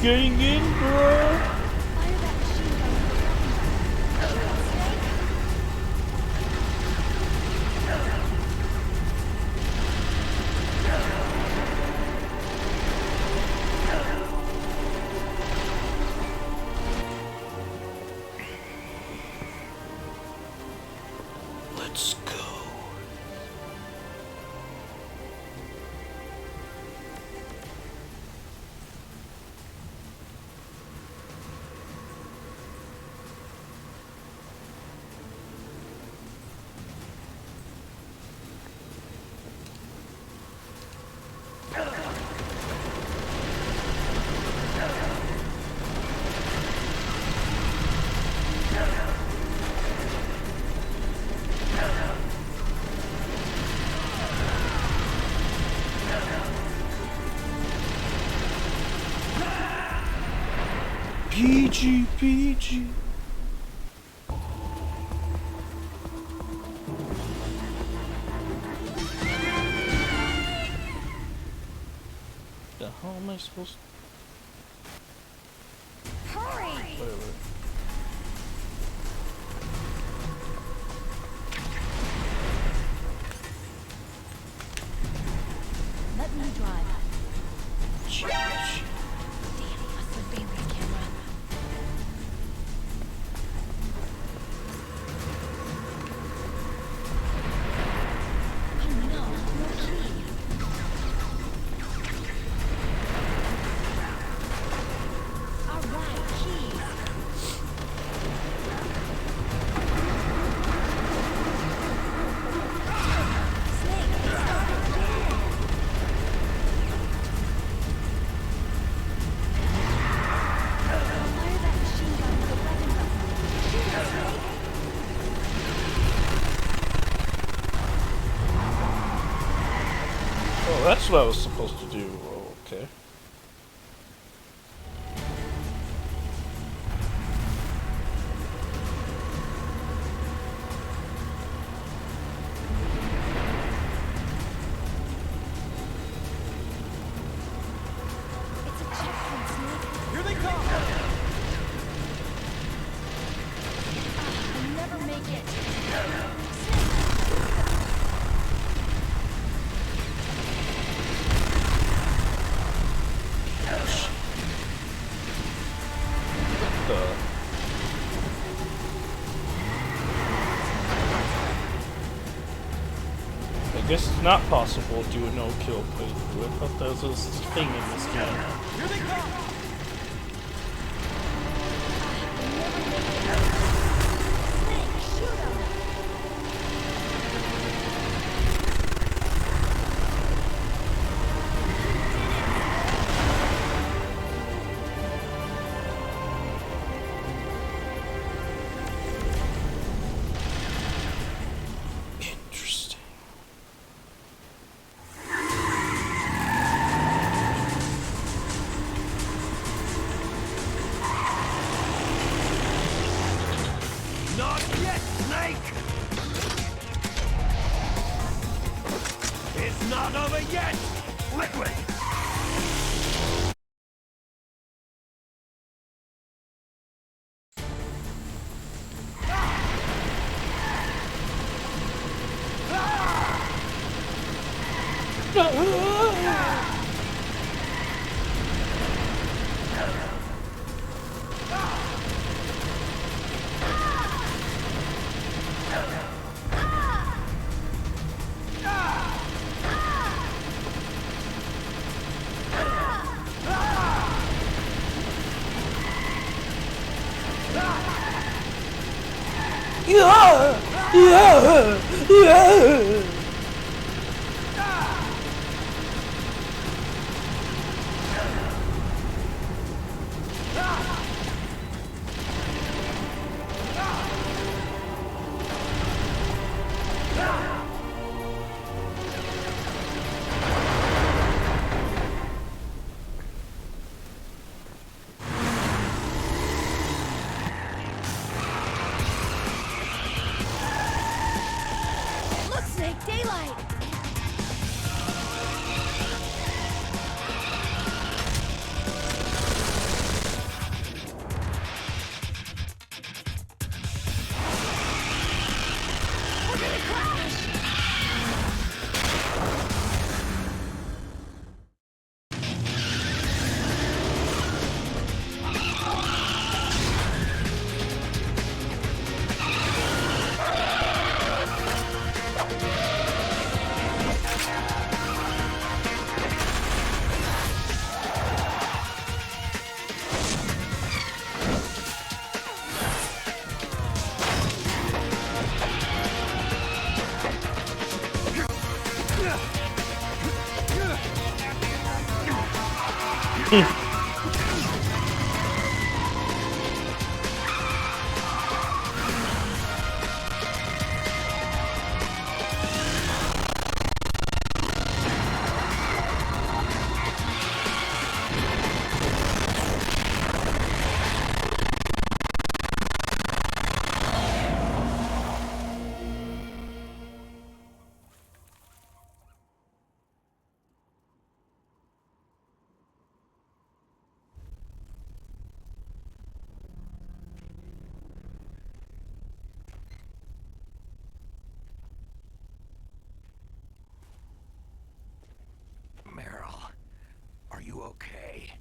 getting in, bro. Let's go. PG. The hell am I supposed to... Hurry! Wait. Let me drive. Shit. Damn, he must have been the camera. Oh no, no key. Alright, keys. Snake, let's go. Fire that machine gun with a weapon button. Shoot it, Snake. Oh, that's what I was supposed to do. Oh, okay. It's a checkpoint, Snake. Here they come! I'll never make it. I guess it's not possible to do a no-kill playthrough. I thought that was a thing in this game. Here they come! Snake, shoot him! Interesting. Not yet, Snake! It's not over yet! Liquid! Yeah! Look, Snake, Meryl, are you okay?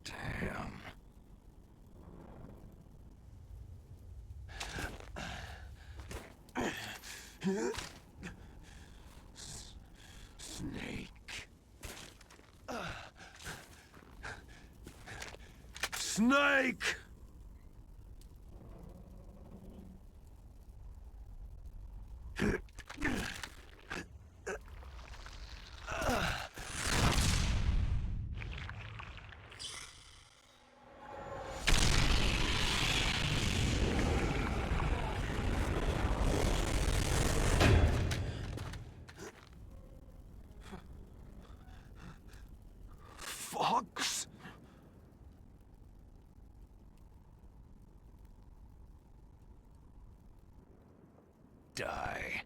Damn. Snake. Snake! Fox? Die.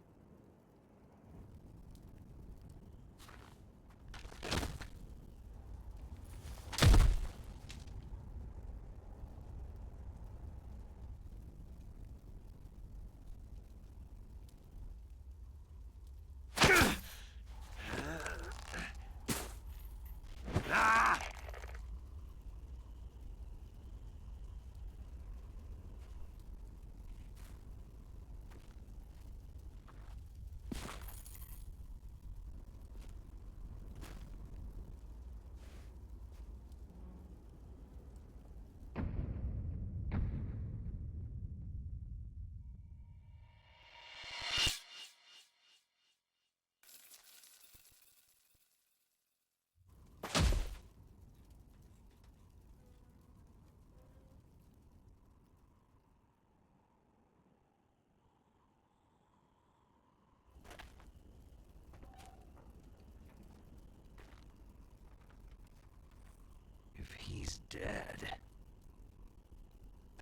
If he's dead,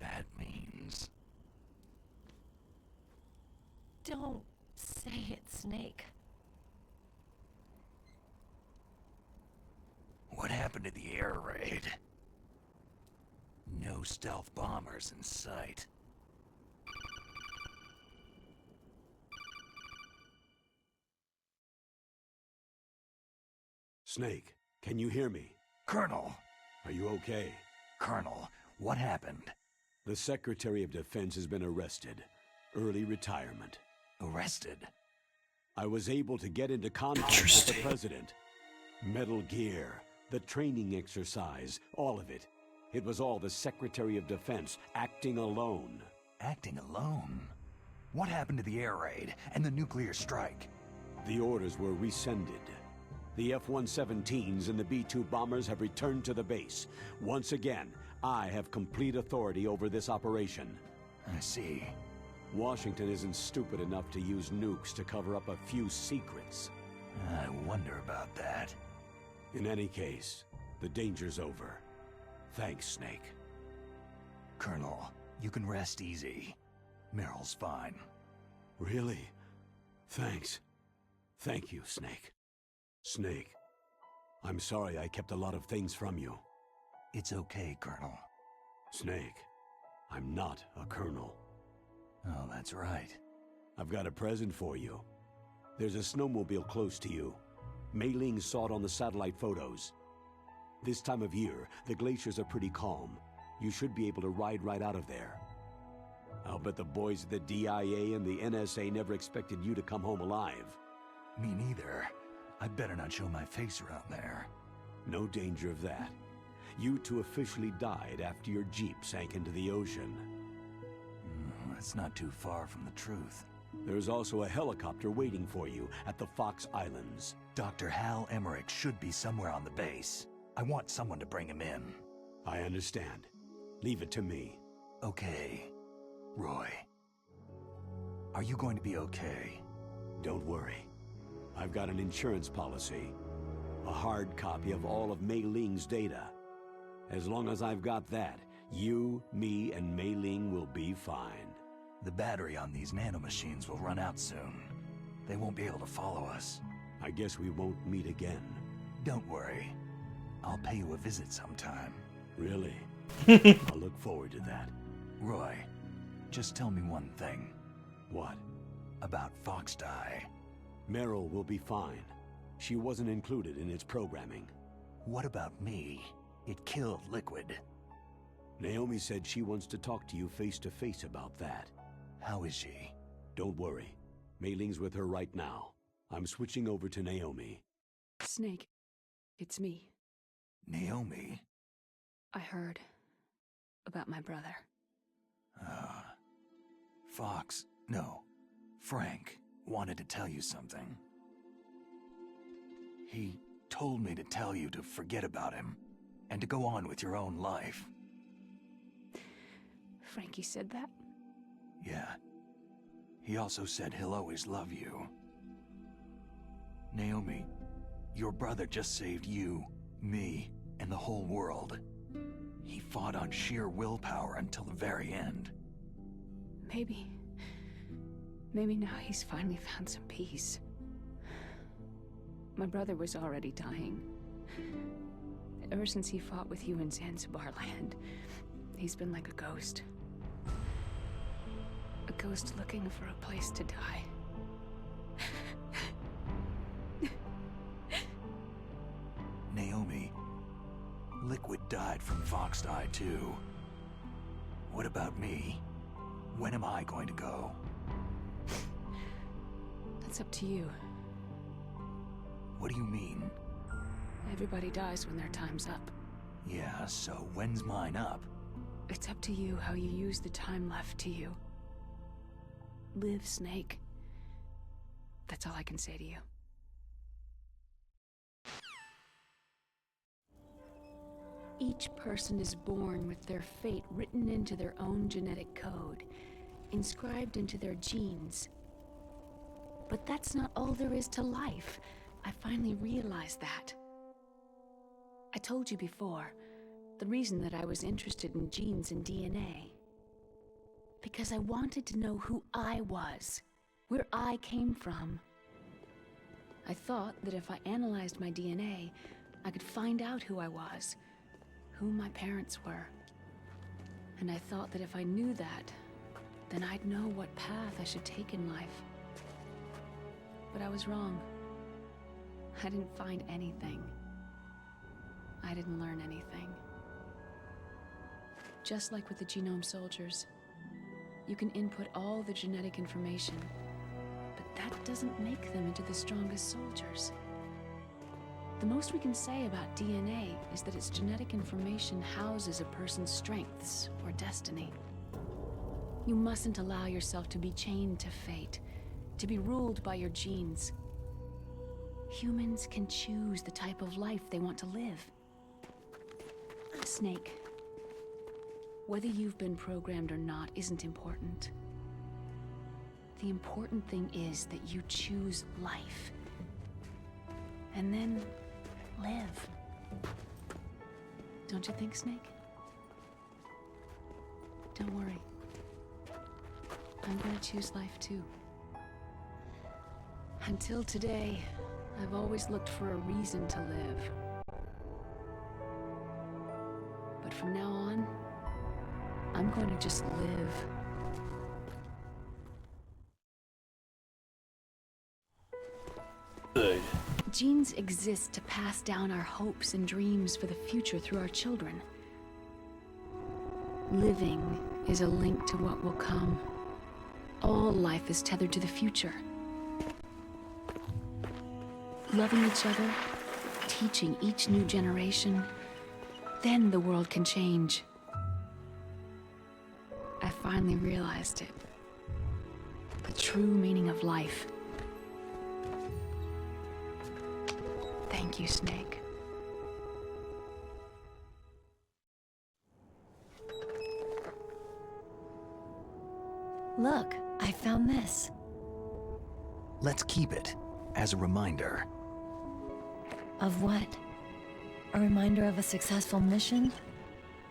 that means... Don't say it, Snake. What happened to the air raid? No stealth bombers in sight. Snake, can you hear me? Colonel! Are you okay? Colonel, what happened? The Secretary of Defense has been arrested. Early retirement. Arrested? I was able to get into contact with the President. Metal Gear, the training exercise, all of it. It was all the Secretary of Defense acting alone. Acting alone? What happened to the air raid and the nuclear strike? The orders were rescinded. The F-117s and the B-2 bombers have returned to the base. Once again, I have complete authority over this operation. I see. Washington isn't stupid enough to use nukes to cover up a few secrets. I wonder about that. In any case, the danger's over. Thanks, Snake. Colonel, you can rest easy. Meryl's fine. Really? Thanks. Thank you, Snake. Snake, I'm sorry I kept a lot of things from you. It's okay, Colonel. Snake, I'm not a colonel. Oh, that's right. I've got a present for you. There's a snowmobile close to you. Mei Ling saw it on the satellite photos. This time of year, the glaciers are pretty calm. You should be able to ride right out of there. I'll bet the boys at the DIA and the NSA never expected you to come home alive. Me neither. I'd better not show my face around there. No danger of that. You two officially died after your jeep sank into the ocean. That's not too far from the truth. There's also a helicopter waiting for you at the Fox Islands. Dr. Hal Emmerich should be somewhere on the base. I want someone to bring him in. I understand. Leave it to me. Okay. Roy. Are you going to be okay? Don't worry. I've got an insurance policy. A hard copy of all of Mei Ling's data. As long as I've got that, you, me, and Mei Ling will be fine. The battery on these nanomachines will run out soon. They won't be able to follow us. I guess we won't meet again. Don't worry. I'll pay you a visit sometime. Really? I'll look forward to that. Roy, just tell me one thing. What? About Fox Die. Meryl will be fine. She wasn't included in its programming. What about me? It killed Liquid. Naomi said she wants to talk to you face to face about that. How is she? Don't worry. Mei Ling's with her right now. I'm switching over to Naomi. Snake, it's me. Naomi? I heard about my brother. Frank wanted to tell you something. He told me to tell you to forget about him and to go on with your own life. Frankie said that? Yeah. He also said he'll always love you. Naomi, your brother just saved you, me, and the whole world. He fought on sheer willpower until the very end. Maybe now he's finally found some peace. My brother was already dying. Ever since he fought with you in Zanzibar land, he's been like a ghost. A ghost looking for a place to die. Naomi, Liquid died from Fox Die too. What about me? When am I going to go? That's up to you. What do you mean? Everybody dies when their time's up. Yeah, so when's mine up? It's up to you how you use the time left to you. Live, Snake. That's all I can say to you. Each person is born with their fate written into their own genetic code, inscribed into their genes. But that's not all there is to life. I finally realized that. I told you before, the reason that I was interested in genes and DNA. Because I wanted to know who I was, where I came from. I thought that if I analyzed my DNA, I could find out who I was, who my parents were. And I thought that if I knew that, then I'd know what path I should take in life. But I was wrong. I didn't find anything. I didn't learn anything. Just like with the genome soldiers, you can input all the genetic information, but that doesn't make them into the strongest soldiers. The most we can say about DNA is that its genetic information houses a person's strengths or destiny. You mustn't allow yourself to be chained to fate, to be ruled by your genes. Humans can choose the type of life they want to live. Snake, whether you've been programmed or not isn't important. The important thing is that you choose life. And then live. Don't you think, Snake? Don't worry. I'm gonna choose life too. Until today, I've always looked for a reason to live. But from now on, I'm going to just live. Good. Genes exist to pass down our hopes and dreams for the future through our children. Living is a link to what will come. All life is tethered to the future. Loving each other, teaching each new generation, then the world can change. I finally realized it. The true meaning of life. Thank you, Snake. Look, I found this. Let's keep it as a reminder. Of what? A reminder of a successful mission?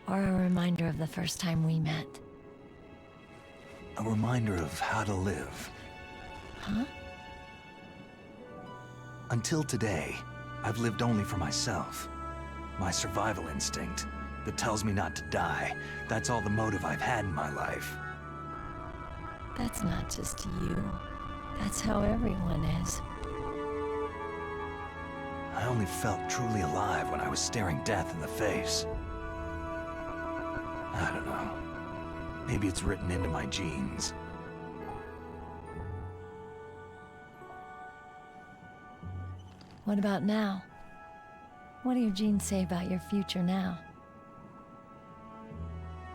Or a reminder of the first time we met? A reminder of how to live. Huh? Until today, I've lived only for myself. My survival instinct that tells me not to die. That's all the motive I've had in my life. That's not just you. That's how everyone is. I only felt truly alive when I was staring death in the face. I don't know. Maybe it's written into my genes. What about now? What do your genes say about your future now?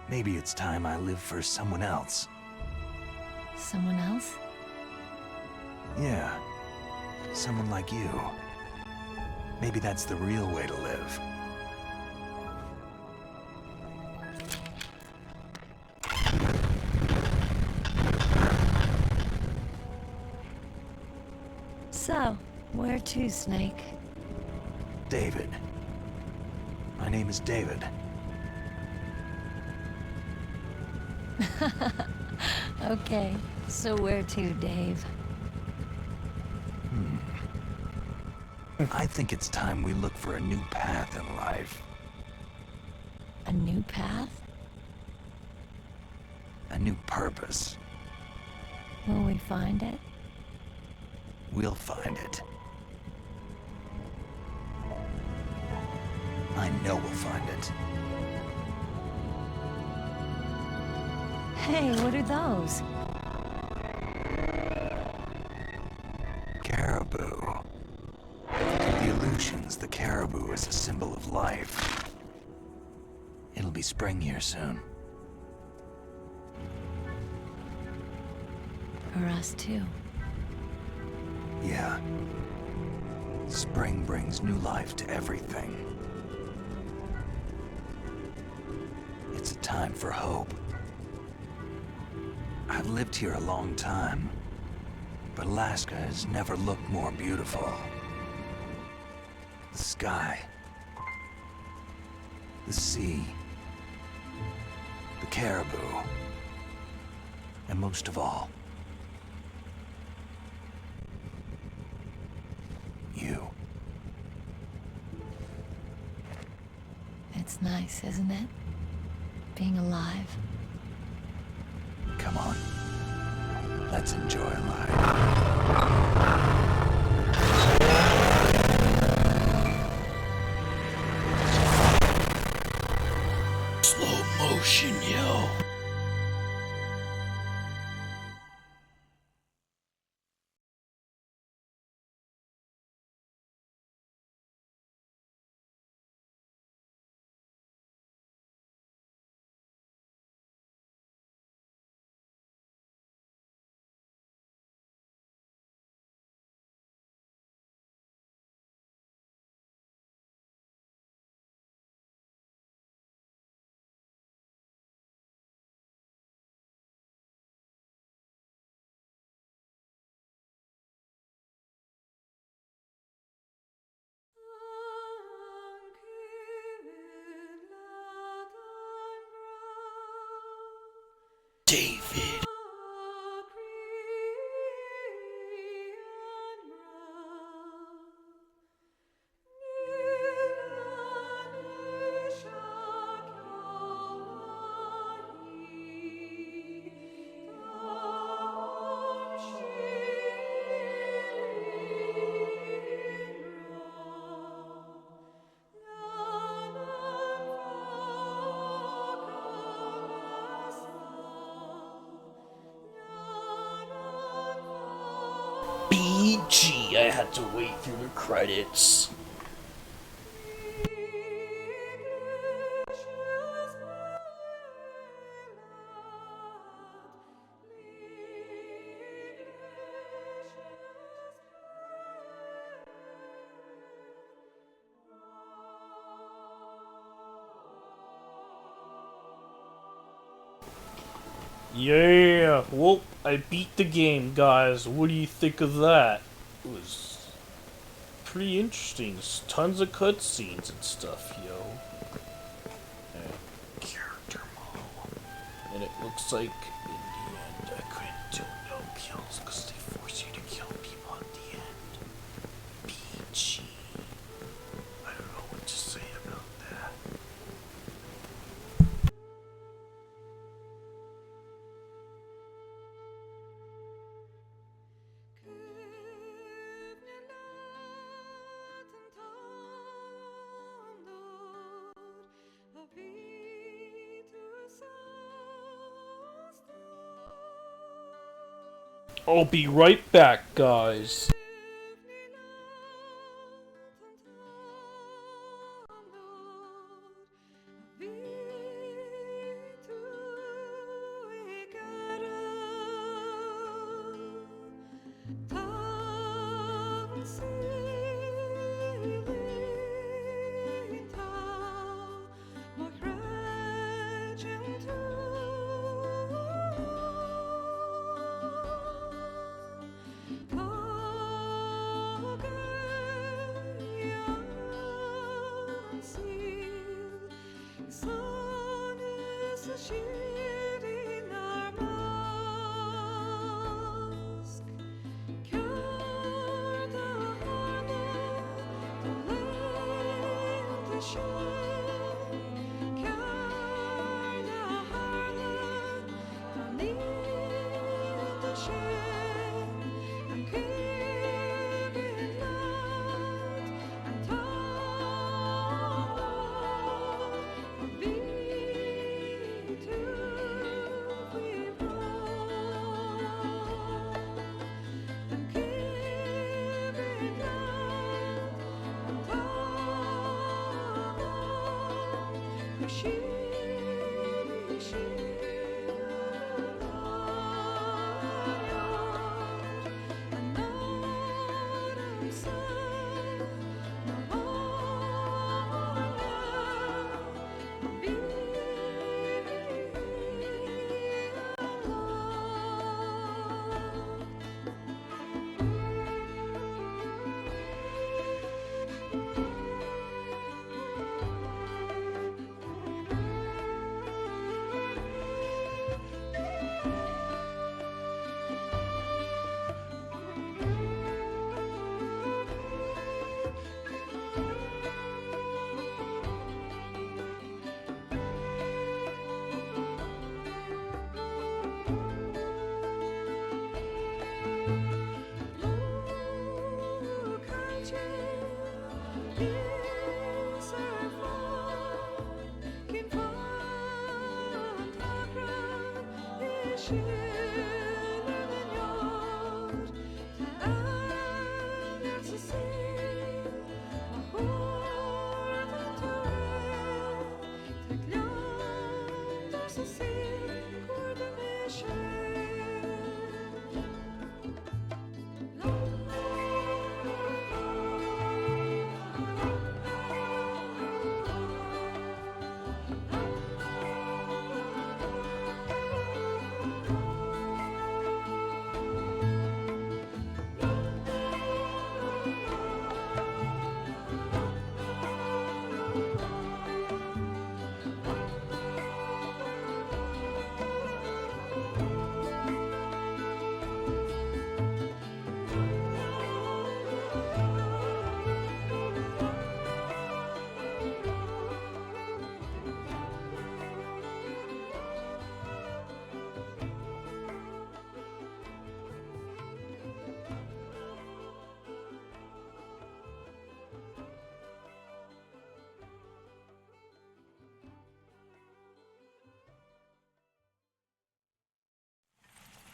Maybe it's time I live for someone else. Someone else? Yeah. Someone like you. Maybe that's the real way to live. So, where to, Snake? David. My name is David. Okay, so where to, Dave? I think it's time we look for a new path in life. A new path? A new purpose. Will we find it? We'll find it. I know we'll find it. Hey, what are those? Caribou. The Aleutians, the caribou is a symbol of life. It'll be spring here soon. For us too. Yeah. Spring brings new life to everything. It's a time for hope. I've lived here a long time, but Alaska has never looked more beautiful. The sky, the sea, the caribou, and most of all, you. It's nice, isn't it? Being alive. Come on, let's enjoy life. Slow motion, yo. David. BG, I had to wait through the credits. Yeah, well, I beat the game, guys. What do you think of that? It was pretty interesting. There's tons of cutscenes and stuff, yo. And character model. And it looks like, in the end, I couldn't do no kills because they force you to kill people at the end. PG. I don't know what to say about that. I'll be right back, guys.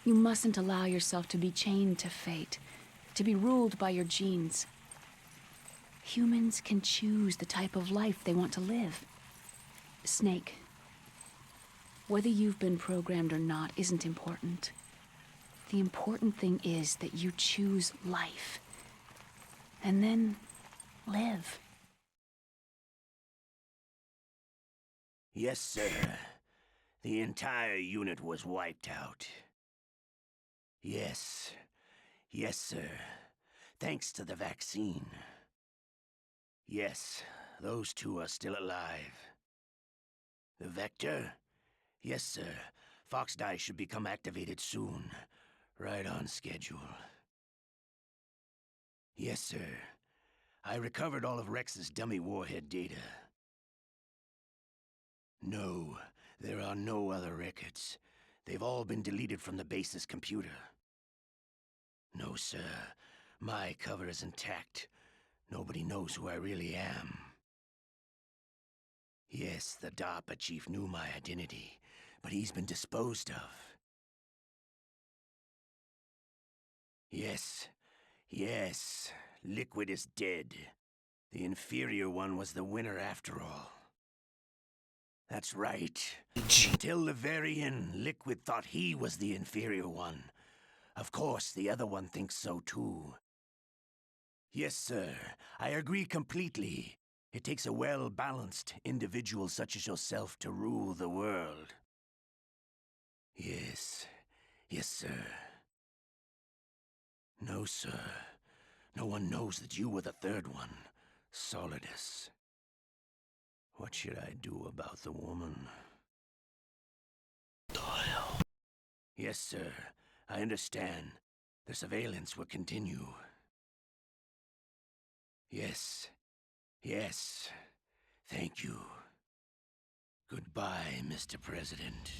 You mustn't allow yourself to be chained to fate, to be ruled by your genes. Humans can choose the type of life they want to live. Snake, whether you've been programmed or not isn't important. The important thing is that you choose life. And then live. Yes, sir. The entire unit was wiped out. Yes. Yes, sir. Thanks to the vaccine. Yes, those two are still alive. The Vector? Yes, sir. Fox Die should become activated soon. Right on schedule. Yes, sir. I recovered all of Rex's dummy warhead data. No, there are no other records. They've all been deleted from the base's computer. No, sir. My cover is intact. Nobody knows who I really am. Yes, the DARPA chief knew my identity, but he's been disposed of. Yes. Yes. Liquid is dead. The inferior one was the winner after all. That's right. Until the very end, Liquid thought he was the inferior one. Of course, the other one thinks so too. Yes, sir. I agree completely. It takes a well-balanced individual such as yourself to rule the world. Yes. Yes, sir. No, sir. No one knows that you were the third one, Solidus. What should I do about the woman? The hell? Yes, sir. I understand. The surveillance will continue. Yes. Yes. Thank you. Goodbye, Mr. President.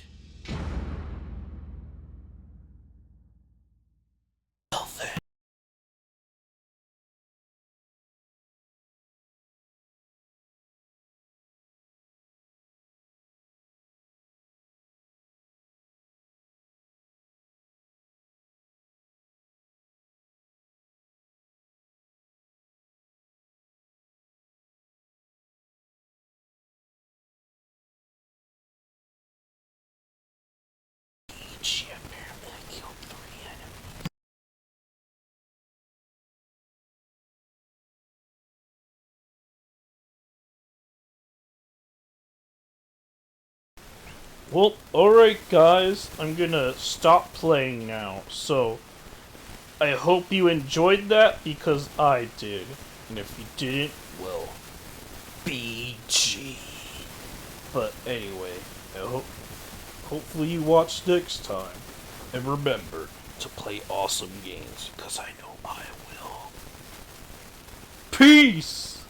She apparently killed 3 enemies. Well, alright guys, I'm gonna stop playing now, so I hope you enjoyed that because I did. And if you didn't, well, BG. But anyway, hopefully you watch next time. And remember to play awesome games, because I know I will. Peace!